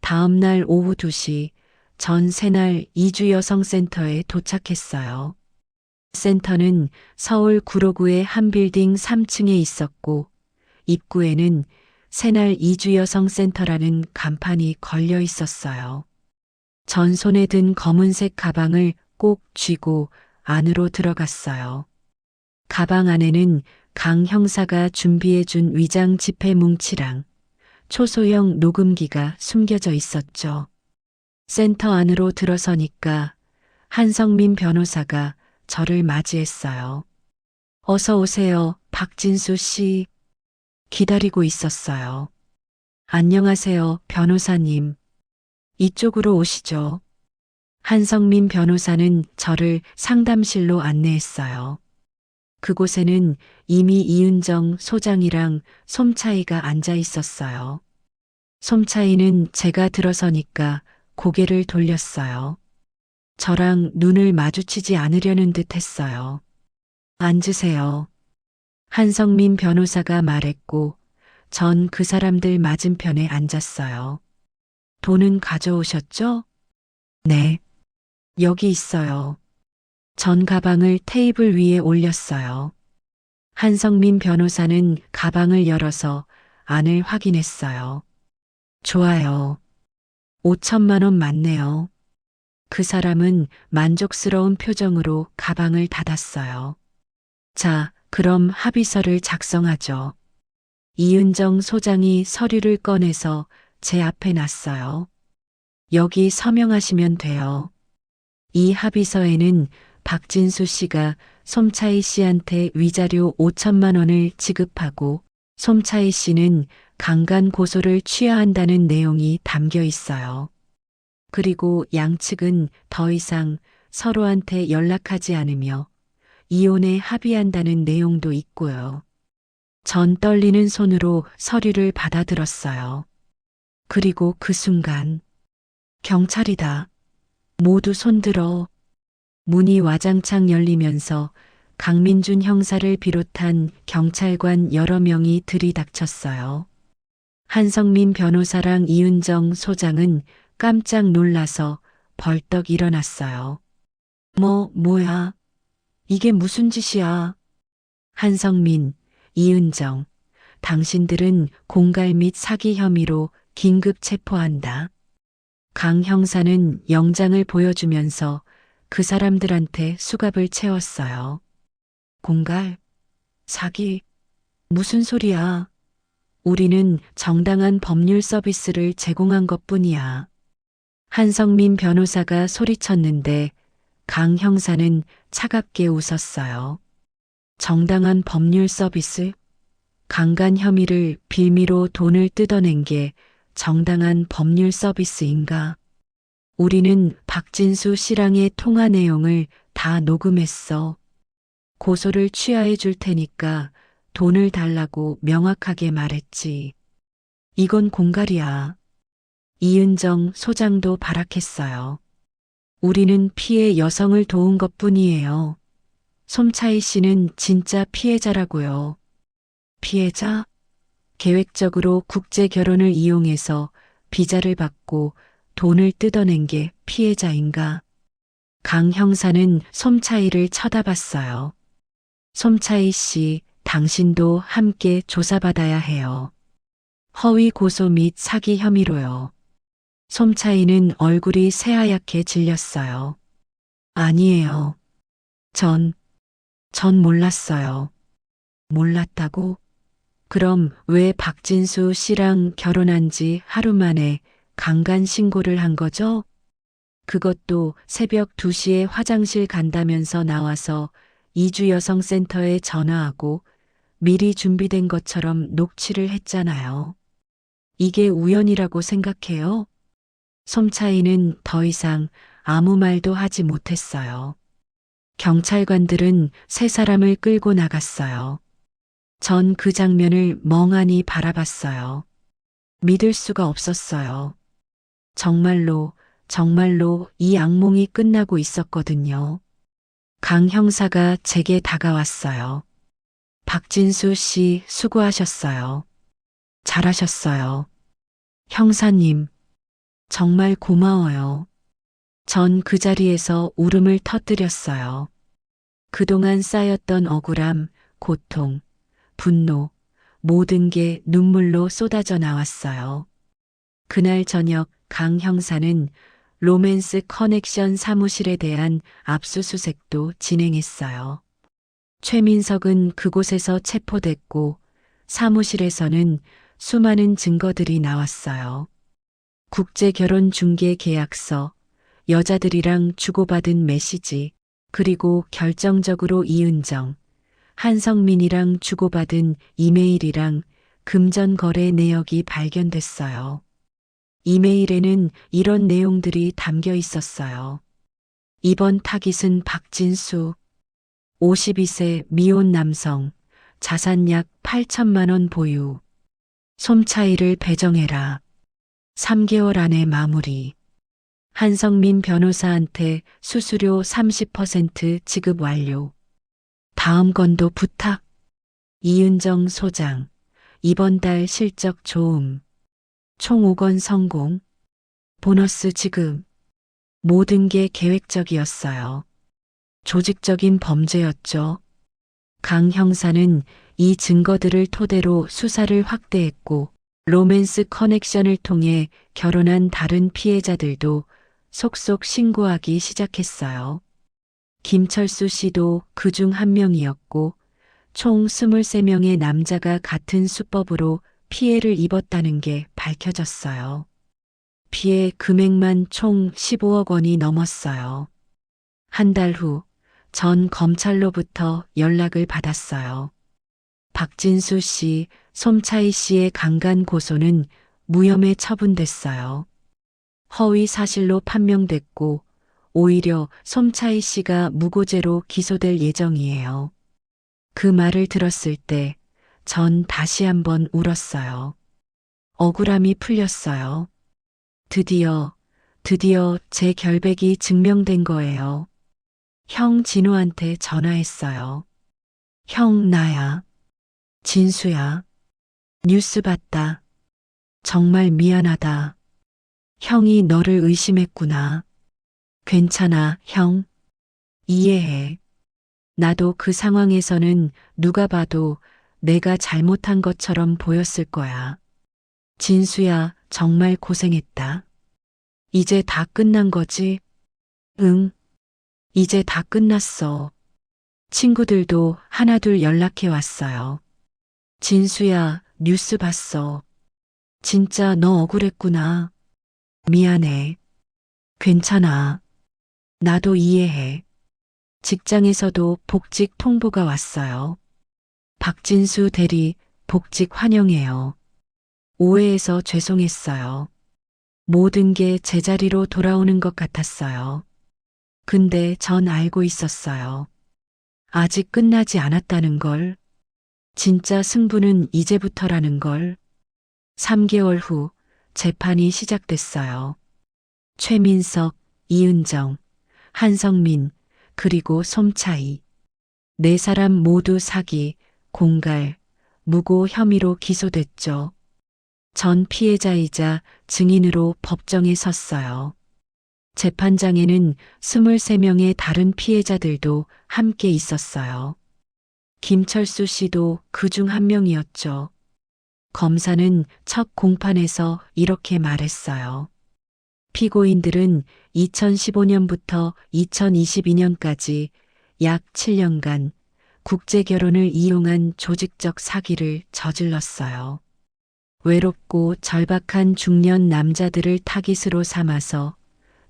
다음 날 오후 2시, 전 새날 이주여성센터에 도착했어요. 센터는 서울 구로구의 한 빌딩 3층에 있었고 입구에는 새날 이주여성센터라는 간판이 걸려 있었어요. 전 손에 든 검은색 가방을 꼭 쥐고 안으로 들어갔어요. 가방 안에는 강 형사가 준비해준 위장 지폐 뭉치랑 초소형 녹음기가 숨겨져 있었죠. 센터 안으로 들어서니까 한성민 변호사가 저를 맞이했어요. 어서 오세요, 박진수 씨. 기다리고 있었어요. 안녕하세요, 변호사님. 이쪽으로 오시죠. 한성민 변호사는 저를 상담실로 안내했어요. 그곳에는 이미 이은정 소장이랑 솜차이가 앉아 있었어요. 솜차이는 제가 들어서니까 고개를 돌렸어요. 저랑 눈을 마주치지 않으려는 듯 했어요. 앉으세요. 한성민 변호사가 말했고, 전 그 사람들 맞은편에 앉았어요. 돈은 가져오셨죠? 네. 여기 있어요. 전 가방을 테이블 위에 올렸어요. 한성민 변호사는 가방을 열어서 안을 확인했어요. 좋아요. 5천만 원 맞네요. 그 사람은 만족스러운 표정으로 가방을 닫았어요. 자, 그럼 합의서를 작성하죠. 이은정 소장이 서류를 꺼내서 제 앞에 놨어요. 여기 서명하시면 돼요. 이 합의서에는 박진수 씨가 솜차이 씨한테 위자료 5천만 원을 지급하고 솜차이 씨는 강간 고소를 취해야 한다는 내용이 담겨 있어요. 그리고 양측은 더 이상 서로한테 연락하지 않으며 이혼에 합의한다는 내용도 있고요. 전 떨리는 손으로 서류를 받아들었어요. 그리고 그 순간 경찰이다. 모두 손들어. 문이 와장창 열리면서 강민준 형사를 비롯한 경찰관 여러 명이 들이닥쳤어요. 한성민 변호사랑 이은정 소장은 깜짝 놀라서 벌떡 일어났어요. 뭐야? 이게 무슨 짓이야? 한성민, 이은정, 당신들은 공갈 및 사기 혐의로 긴급 체포한다. 강 형사는 영장을 보여주면서 그 사람들한테 수갑을 채웠어요. 공갈? 사기? 무슨 소리야? 우리는 정당한 법률 서비스를 제공한 것뿐이야. 한성민 변호사가 소리쳤는데 강 형사는 차갑게 웃었어요. 정당한 법률 서비스? 강간 혐의를 빌미로 돈을 뜯어낸 게 정당한 법률 서비스인가? 우리는 박진수 씨랑의 통화 내용을 다 녹음했어. 고소를 취하해 줄 테니까 돈을 달라고 명확하게 말했지. 이건 공갈이야. 이은정 소장도 발악했어요. 우리는 피해 여성을 도운 것뿐이에요. 솜차이 씨는 진짜 피해자라고요. 피해자? 계획적으로 국제 결혼을 이용해서 비자를 받고 돈을 뜯어낸 게 피해자인가? 강 형사는 솜차이를 쳐다봤어요. 솜차이 씨, 당신도 함께 조사받아야 해요. 허위 고소 및 사기 혐의로요. 솜차이는 얼굴이 새하얗게 질렸어요. 아니에요. 전 몰랐어요. 몰랐다고? 그럼 왜 박진수 씨랑 결혼한 지 하루 만에 강간 신고를 한 거죠? 그것도 새벽 2시에 화장실 간다면서 나와서 이주여성센터에 전화하고 미리 준비된 것처럼 녹취를 했잖아요. 이게 우연이라고 생각해요? 솜차이는 더 이상 아무 말도 하지 못했어요. 경찰관들은 세 사람을 끌고 나갔어요. 전 그 장면을 멍하니 바라봤어요. 믿을 수가 없었어요. 정말로 이 악몽이 끝나고 있었거든요. 강 형사가 제게 다가왔어요. 박진수 씨 수고하셨어요. 잘하셨어요. 형사님, 정말 고마워요. 전 그 자리에서 울음을 터뜨렸어요. 그동안 쌓였던 억울함, 고통, 분노, 모든 게 눈물로 쏟아져 나왔어요. 그날 저녁 강 형사는 로맨스 커넥션 사무실에 대한 압수수색도 진행했어요. 최민석은 그곳에서 체포됐고 사무실에서는 수많은 증거들이 나왔어요. 국제결혼중개계약서, 여자들이랑 주고받은 메시지, 그리고 결정적으로 이은정, 한성민이랑 주고받은 이메일이랑 금전 거래 내역이 발견됐어요. 이메일에는 이런 내용들이 담겨 있었어요. 이번 타깃은 박진수, 52세 미혼 남성, 자산 약 8천만 원 보유. 솜 차이를 배정해라. 3개월 안에 마무리. 한성민 변호사한테 수수료 30% 지급 완료. 다음 건도 부탁. 이은정 소장. 이번 달 실적 좋음. 총 5건 성공. 보너스 지급. 모든 게 계획적이었어요. 조직적인 범죄였죠. 강 형사는 이 증거들을 토대로 수사를 확대했고 로맨스 커넥션을 통해 결혼한 다른 피해자들도 속속 신고하기 시작했어요. 김철수 씨도 그중 한 명이었고 총 23명의 남자가 같은 수법으로 피해를 입었다는 게 밝혀졌어요. 피해 금액만 총 15억 원이 넘었어요. 한 달 후 전 검찰로부터 연락을 받았어요. 박진수 씨, 솜차이 씨의 강간 고소는 무혐의 처분됐어요. 허위 사실로 판명됐고 오히려 솜차이 씨가 무고죄로 기소될 예정이에요. 그 말을 들었을 때 전 다시 한번 울었어요. 억울함이 풀렸어요. 드디어 제 결백이 증명된 거예요. 형 진호한테 전화했어요. 형 나야. 진수야. 뉴스 봤다. 정말 미안하다. 형이 너를 의심했구나. 괜찮아, 형. 이해해. 나도 그 상황에서는 누가 봐도 내가 잘못한 것처럼 보였을 거야. 진수야, 정말 고생했다. 이제 다 끝난 거지? 응. 이제 다 끝났어. 친구들도 하나둘 연락해 왔어요. 진수야, 뉴스 봤어. 진짜 너 억울했구나. 미안해. 괜찮아. 나도 이해해. 직장에서도 복직 통보가 왔어요. 박진수 대리, 복직 환영해요. 오해해서 죄송했어요. 모든 게 제자리로 돌아오는 것 같았어요. 근데 전 알고 있었어요. 아직 끝나지 않았다는 걸. 진짜 승부는 이제부터라는 걸. 3개월 후 재판이 시작됐어요. 최민석, 이은정, 한성민, 그리고 솜차이. 네 사람 모두 사기, 공갈, 무고 혐의로 기소됐죠. 전 피해자이자 증인으로 법정에 섰어요. 재판장에는 23명의 다른 피해자들도 함께 있었어요. 김철수 씨도 그중 한 명이었죠. 검사는 첫 공판에서 이렇게 말했어요. 피고인들은 2015년부터 2022년까지 약 7년간 국제결혼을 이용한 조직적 사기를 저질렀어요. 외롭고 절박한 중년 남자들을 타깃으로 삼아서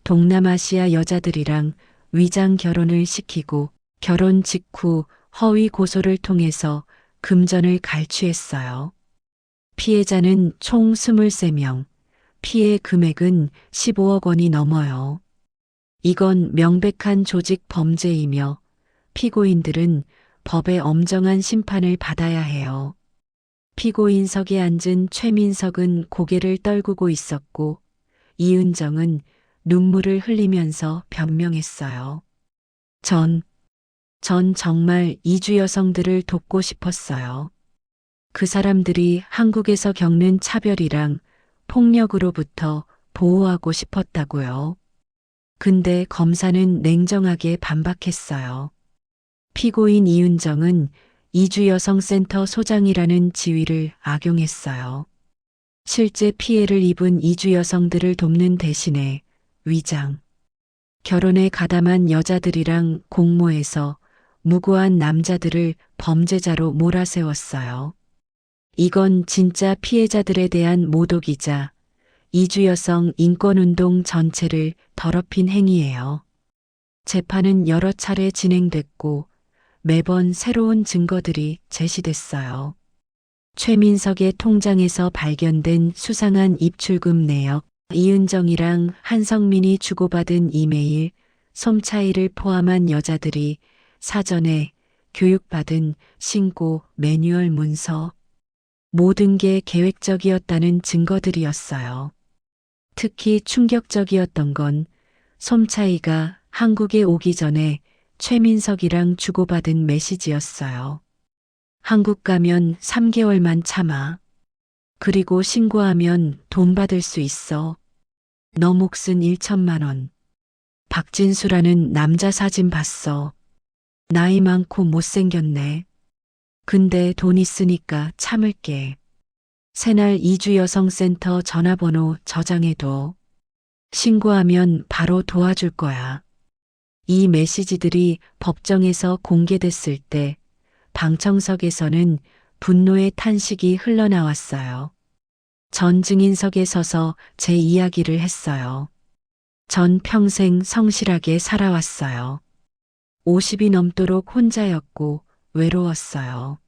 동남아시아 여자들이랑 위장 결혼을 시키고 결혼 직후 허위 고소를 통해서 금전을 갈취했어요. 피해자는 총 23명, 피해 금액은 15억 원이 넘어요. 이건 명백한 조직 범죄이며 피고인들은 법의 엄정한 심판을 받아야 해요. 피고인석에 앉은 최민석은 고개를 떨구고 있었고 이은정은 눈물을 흘리면서 변명했어요. 전 정말 이주 여성들을 돕고 싶었어요. 그 사람들이 한국에서 겪는 차별이랑 폭력으로부터 보호하고 싶었다고요. 근데 검사는 냉정하게 반박했어요. 피고인 이은정은 이주여성센터 소장이라는 지위를 악용했어요. 실제 피해를 입은 이주 여성들을 돕는 대신에 위장, 결혼에 가담한 여자들이랑 공모해서 무고한 남자들을 범죄자로 몰아세웠어요. 이건 진짜 피해자들에 대한 모독이자 이주 여성 인권운동 전체를 더럽힌 행위예요. 재판은 여러 차례 진행됐고 매번 새로운 증거들이 제시됐어요. 최민석의 통장에서 발견된 수상한 입출금 내역, 이은정이랑 한성민이 주고받은 이메일, 솜차이를 포함한 여자들이 사전에 교육받은 신고 매뉴얼 문서, 모든 게 계획적이었다는 증거들이었어요. 특히 충격적이었던 건 솜차이가 한국에 오기 전에 최민석이랑 주고받은 메시지였어요. 한국 가면 3개월만 참아. 그리고 신고하면 돈 받을 수 있어. 너 몫은 1천만 원. 박진수라는 남자 사진 봤어. 나이 많고 못생겼네. 근데 돈 있으니까 참을게. 새날 이주여성센터 전화번호 저장해둬. 신고하면 바로 도와줄 거야. 이 메시지들이 법정에서 공개됐을 때 방청석에서는 분노의 탄식이 흘러나왔어요. 전 증인석에 서서 제 이야기를 했어요. 전 평생 성실하게 살아왔어요. 50이 넘도록 혼자였고 외로웠어요.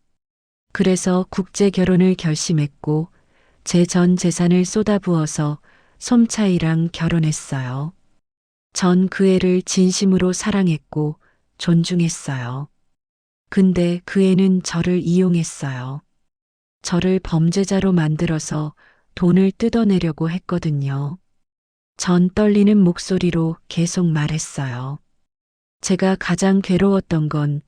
그래서 국제 결혼을 결심했고 제 전 재산을 쏟아부어서 솜차이랑 결혼했어요. 전 그 애를 진심으로 사랑했고 존중했어요. 근데 그 애는 저를 이용했어요. 저를 범죄자로 만들어서 돈을 뜯어내려고 했거든요. 전 떨리는 목소리로 계속 말했어요. 제가 가장 괴로웠던 건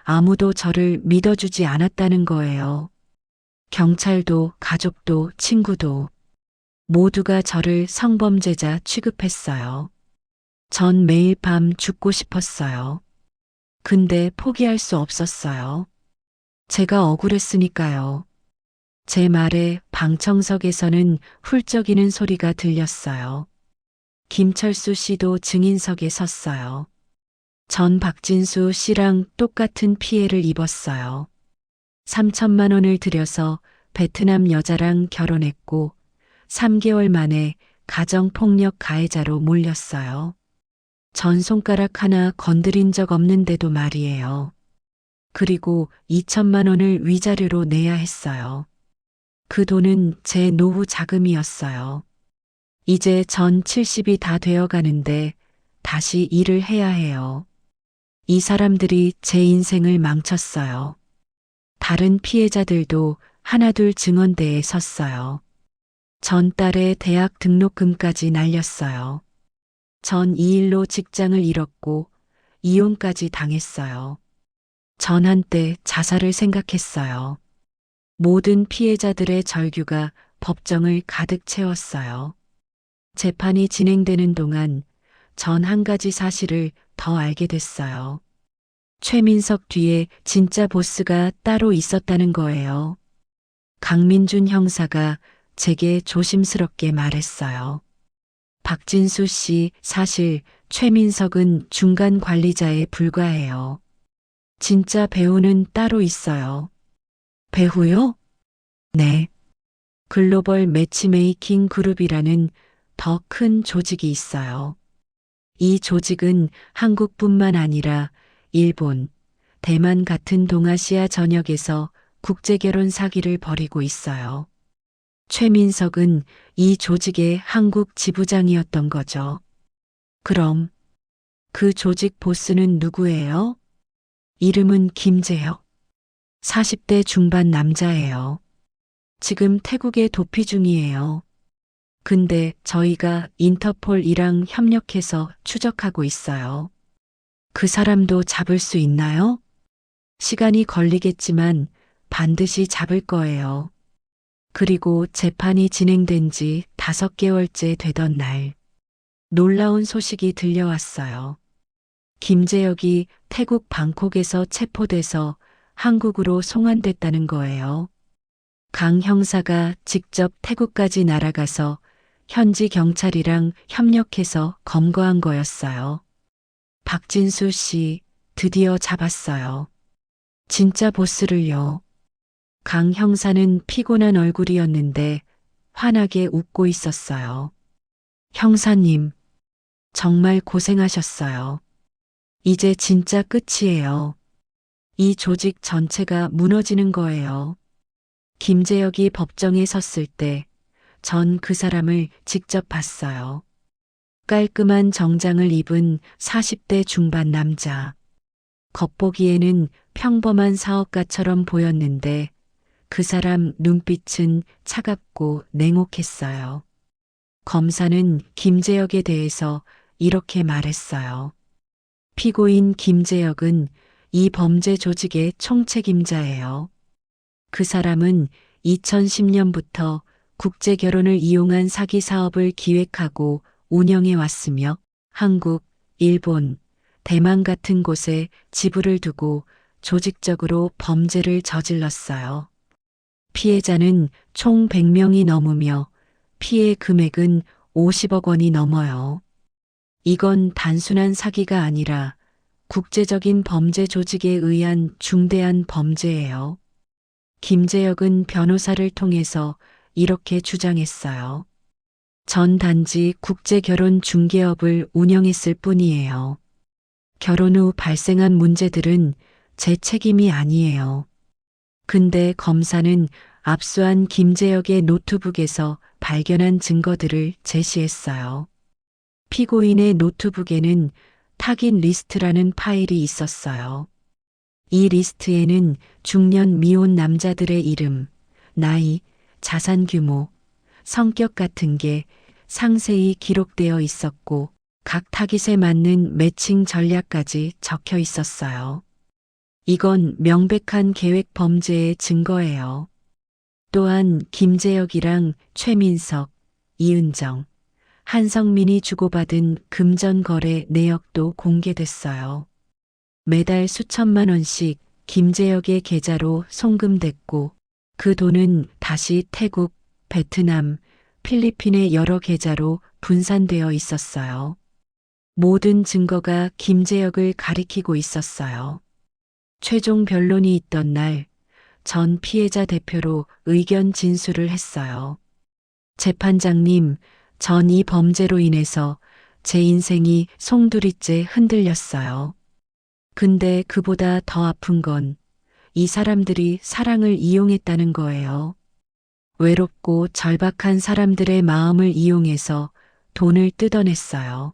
아무도 저를 믿어주지 않았다는 거예요. 경찰도 가족도 친구도 모두가 저를 성범죄자 취급했어요. 전 매일 밤 죽고 싶었어요. 근데 포기할 수 없었어요. 제가 억울했으니까요. 제 말에 방청석에서는 훌쩍이는 소리가 들렸어요. 김철수 씨도 증인석에 섰어요. 전 박진수 씨랑 똑같은 피해를 입었어요. 3천만 원을 들여서 베트남 여자랑 결혼했고 3개월 만에 가정폭력 가해자로 몰렸어요. 전 손가락 하나 건드린 적 없는데도 말이에요. 그리고 2천만 원을 위자료로 내야 했어요. 그 돈은 제 노후 자금이었어요. 이제 전 70이 다 되어 가는데 다시 일을 해야 해요. 이 사람들이 제 인생을 망쳤어요. 다른 피해자들도 하나둘 증언대에 섰어요. 전 딸의 대학 등록금까지 날렸어요. 전 이 일로 직장을 잃었고 이혼까지 당했어요. 전 한때 자살을 생각했어요. 모든 피해자들의 절규가 법정을 가득 채웠어요. 재판이 진행되는 동안 전 한 가지 사실을 더 알게 됐어요. 최민석 뒤에 진짜 보스가 따로 있었다는 거예요. 강민준 형사가 제게 조심스럽게 말했어요. 박진수 씨, 사실 최민석은 중간 관리자에 불과해요. 진짜 배우는 따로 있어요. 배우요? 네. 글로벌 매치메이킹 그룹이라는 더 큰 조직이 있어요. 이 조직은 한국뿐만 아니라 일본, 대만 같은 동아시아 전역에서 국제결혼 사기를 벌이고 있어요. 최민석은 이 조직의 한국 지부장이었던 거죠. 그럼 그 조직 보스는 누구예요? 이름은 김재혁. 40대 중반 남자예요. 지금 태국에 도피 중이에요. 근데 저희가 인터폴이랑 협력해서 추적하고 있어요. 그 사람도 잡을 수 있나요? 시간이 걸리겠지만 반드시 잡을 거예요. 그리고 재판이 진행된 지 5개월째 되던 날, 놀라운 소식이 들려왔어요. 김재혁이 태국 방콕에서 체포돼서 한국으로 송환됐다는 거예요. 강 형사가 직접 태국까지 날아가서 현지 경찰이랑 협력해서 검거한 거였어요. 박진수 씨, 드디어 잡았어요. 진짜 보스를요. 강 형사는 피곤한 얼굴이었는데 환하게 웃고 있었어요. 형사님, 정말 고생하셨어요. 이제 진짜 끝이에요. 이 조직 전체가 무너지는 거예요. 김재혁이 법정에 섰을 때 전 그 사람을 직접 봤어요. 깔끔한 정장을 입은 40대 중반 남자. 겉보기에는 평범한 사업가처럼 보였는데 그 사람 눈빛은 차갑고 냉혹했어요. 검사는 김재혁에 대해서 이렇게 말했어요. 피고인 김재혁은 이 범죄 조직의 총책임자예요. 그 사람은 2010년부터 국제 결혼을 이용한 사기 사업을 기획하고 운영해 왔으며 한국, 일본, 대만 같은 곳에 지부를 두고 조직적으로 범죄를 저질렀어요. 피해자는 총 100명이 넘으며 피해 금액은 50억 원이 넘어요. 이건 단순한 사기가 아니라 국제적인 범죄 조직에 의한 중대한 범죄예요. 김재혁은 변호사를 통해서 이렇게 주장했어요. 전 단지 국제 결혼 중개업을 운영했을 뿐이에요. 결혼 후 발생한 문제들은 제 책임이 아니에요. 근데 검사는 압수한 김재혁의 노트북에서 발견한 증거들을 제시했어요. 피고인의 노트북에는 타깃 리스트라는 파일이 있었어요. 이 리스트에는 중년 미혼 남자들의 이름, 나이, 자산 규모, 성격 같은 게 상세히 기록되어 있었고 각 타깃에 맞는 매칭 전략까지 적혀 있었어요. 이건 명백한 계획 범죄의 증거예요. 또한 김재혁이랑 최민석, 이은정, 한성민이 주고받은 금전 거래 내역도 공개됐어요. 매달 수천만 원씩 김재혁의 계좌로 송금됐고 그 돈은 다시 태국, 베트남, 필리핀의 여러 계좌로 분산되어 있었어요. 모든 증거가 김재혁을 가리키고 있었어요. 최종 변론이 있던 날, 전 피해자 대표로 의견 진술을 했어요. 재판장님, 전 이 범죄로 인해서 제 인생이 송두리째 흔들렸어요. 근데 그보다 더 아픈 건 이 사람들이 사랑을 이용했다는 거예요. 외롭고 절박한 사람들의 마음을 이용해서 돈을 뜯어냈어요.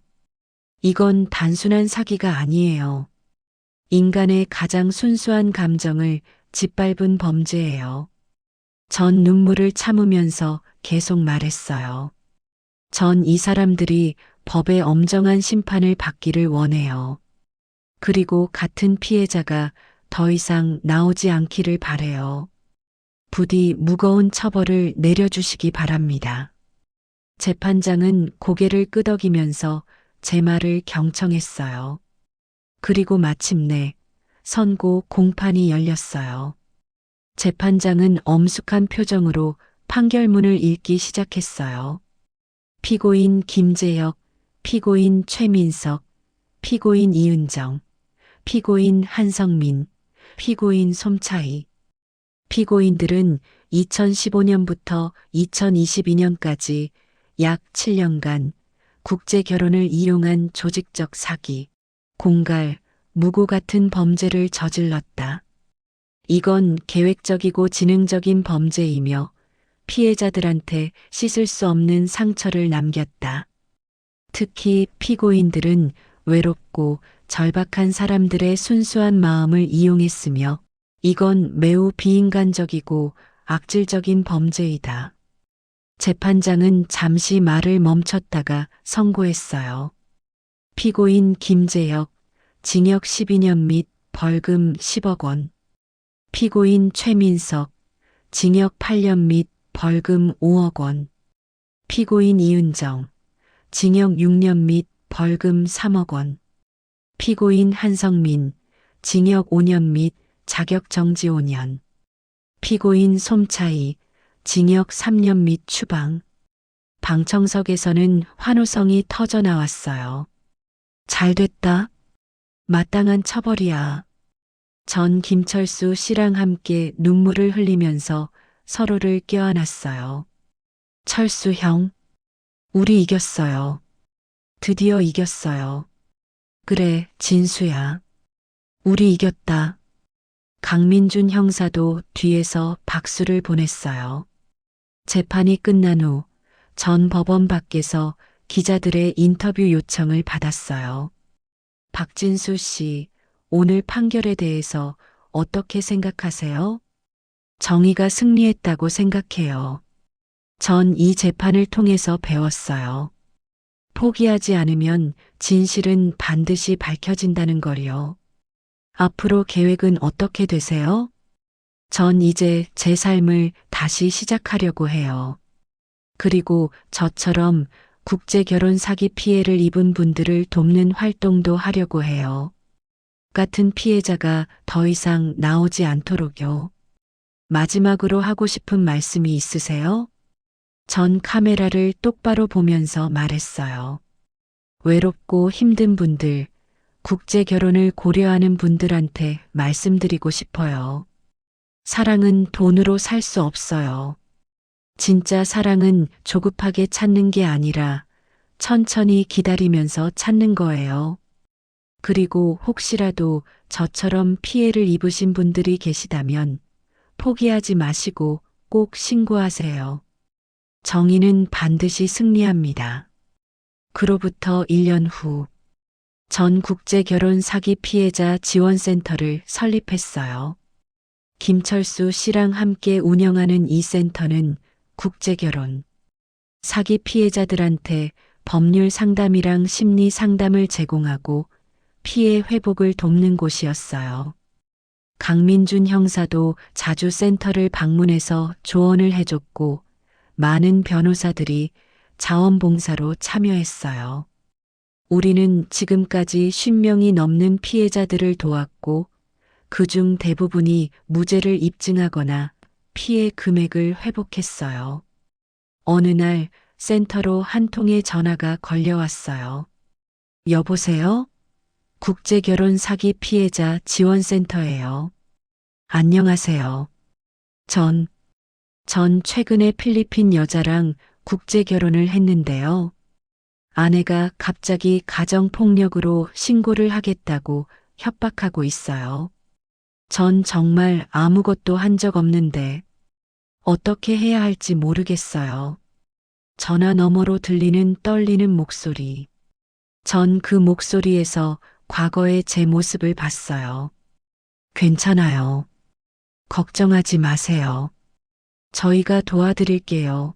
이건 단순한 사기가 아니에요. 인간의 가장 순수한 감정을 짓밟은 범죄예요. 전 눈물을 참으면서 계속 말했어요. 전 이 사람들이 법의 엄정한 심판을 받기를 원해요. 그리고 같은 피해자가 더 이상 나오지 않기를 바래요. 부디 무거운 처벌을 내려주시기 바랍니다. 재판장은 고개를 끄덕이면서 제 말을 경청했어요. 그리고 마침내 선고 공판이 열렸어요. 재판장은 엄숙한 표정으로 판결문을 읽기 시작했어요. 피고인 김재혁, 피고인 최민석, 피고인 이은정, 피고인 한성민, 피고인 솜차희. 피고인들은 2015년부터 2022년까지 약 7년간 국제 결혼을 이용한 조직적 사기, 공갈, 무고 같은 범죄를 저질렀다. 이건 계획적이고 지능적인 범죄이며 피해자들한테 씻을 수 없는 상처를 남겼다. 특히 피고인들은 외롭고 절박한 사람들의 순수한 마음을 이용했으며 이건 매우 비인간적이고 악질적인 범죄이다. 재판장은 잠시 말을 멈췄다가 선고했어요. 피고인 김재혁, 징역 12년 및 벌금 10억 원. 피고인 최민석, 징역 8년 및 벌금 5억 원. 피고인 이은정, 징역 6년 및 벌금 3억 원. 피고인 한성민, 징역 5년 및 자격정지 5년. 피고인 솜차희, 징역 3년 및 추방. 방청석에서는 환호성이 터져 나왔어요. 잘 됐다. 마땅한 처벌이야. 전 김철수 씨랑 함께 눈물을 흘리면서 서로를 껴안았어요. 철수 형, 우리 이겼어요. 드디어 이겼어요. 그래, 진수야. 우리 이겼다. 강민준 형사도 뒤에서 박수를 보냈어요. 재판이 끝난 후 전 법원 밖에서 기자들의 인터뷰 요청을 받았어요. 박진수 씨, 오늘 판결에 대해서 어떻게 생각하세요? 정의가 승리했다고 생각해요. 전 이 재판을 통해서 배웠어요. 포기하지 않으면 진실은 반드시 밝혀진다는 걸요. 앞으로 계획은 어떻게 되세요? 전 이제 제 삶을 다시 시작하려고 해요. 그리고 저처럼 국제 결혼 사기 피해를 입은 분들을 돕는 활동도 하려고 해요. 같은 피해자가 더 이상 나오지 않도록요. 마지막으로 하고 싶은 말씀이 있으세요? 전 카메라를 똑바로 보면서 말했어요. 외롭고 힘든 분들, 국제 결혼을 고려하는 분들한테 말씀드리고 싶어요. 사랑은 돈으로 살 수 없어요. 진짜 사랑은 조급하게 찾는 게 아니라 천천히 기다리면서 찾는 거예요. 그리고 혹시라도 저처럼 피해를 입으신 분들이 계시다면 포기하지 마시고 꼭 신고하세요. 정의는 반드시 승리합니다. 그로부터 1년 후, 전 국제 결혼 사기 피해자 지원센터를 설립했어요. 김철수 씨랑 함께 운영하는 이 센터는 국제 결혼, 사기 피해자들한테 법률 상담이랑 심리 상담을 제공하고 피해 회복을 돕는 곳이었어요. 강민준 형사도 자주 센터를 방문해서 조언을 해줬고 많은 변호사들이 자원봉사로 참여했어요. 우리는 지금까지 50명이 넘는 피해자들을 도왔고 그중 대부분이 무죄를 입증하거나 피해 금액을 회복했어요. 어느 날 센터로 한 통의 전화가 걸려왔어요. 여보세요? 국제결혼 사기 피해자 지원센터예요. 안녕하세요. 전 최근에 필리핀 여자랑 국제결혼을 했는데요. 아내가 갑자기 가정폭력으로 신고를 하겠다고 협박하고 있어요. 전 정말 아무것도 한 적 없는데 어떻게 해야 할지 모르겠어요. 전화 너머로 들리는 떨리는 목소리. 전 그 목소리에서 과거의 제 모습을 봤어요. 괜찮아요. 걱정하지 마세요. 저희가 도와드릴게요.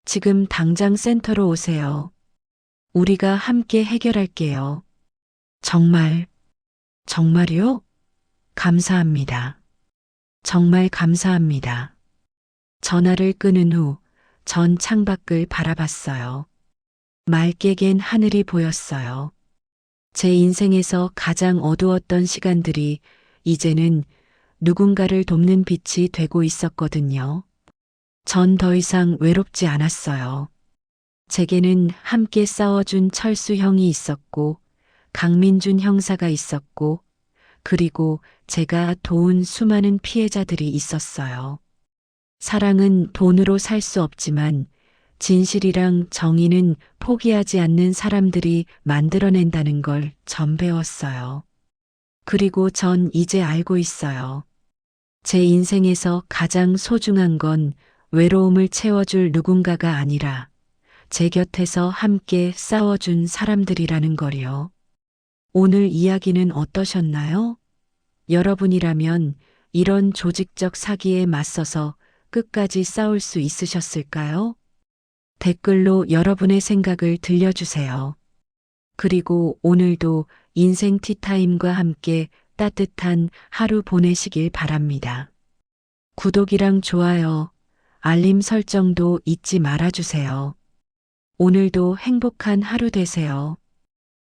지금 당장 센터로 오세요. 우리가 함께 해결할게요. 정말요? 감사합니다. 정말 감사합니다. 전화를 끊은 후 전 창밖을 바라봤어요. 맑게 갠 하늘이 보였어요. 제 인생에서 가장 어두웠던 시간들이 이제는 누군가를 돕는 빛이 되고 있었거든요. 전 더 이상 외롭지 않았어요. 제게는 함께 싸워준 철수 형이 있었고, 강민준 형사가 있었고, 그리고 제가 도운 수많은 피해자들이 있었어요. 사랑은 돈으로 살 수 없지만 진실이랑 정의는 포기하지 않는 사람들이 만들어낸다는 걸 전 배웠어요. 그리고 전 이제 알고 있어요. 제 인생에서 가장 소중한 건 외로움을 채워줄 누군가가 아니라 제 곁에서 함께 싸워준 사람들이라는 걸요. 오늘 이야기는 어떠셨나요? 여러분이라면 이런 조직적 사기에 맞서서 끝까지 싸울 수 있으셨을까요? 댓글로 여러분의 생각을 들려주세요. 그리고 오늘도 인생 티타임과 함께 따뜻한 하루 보내시길 바랍니다. 구독이랑 좋아요, 알림 설정도 잊지 말아주세요. 오늘도 행복한 하루 되세요.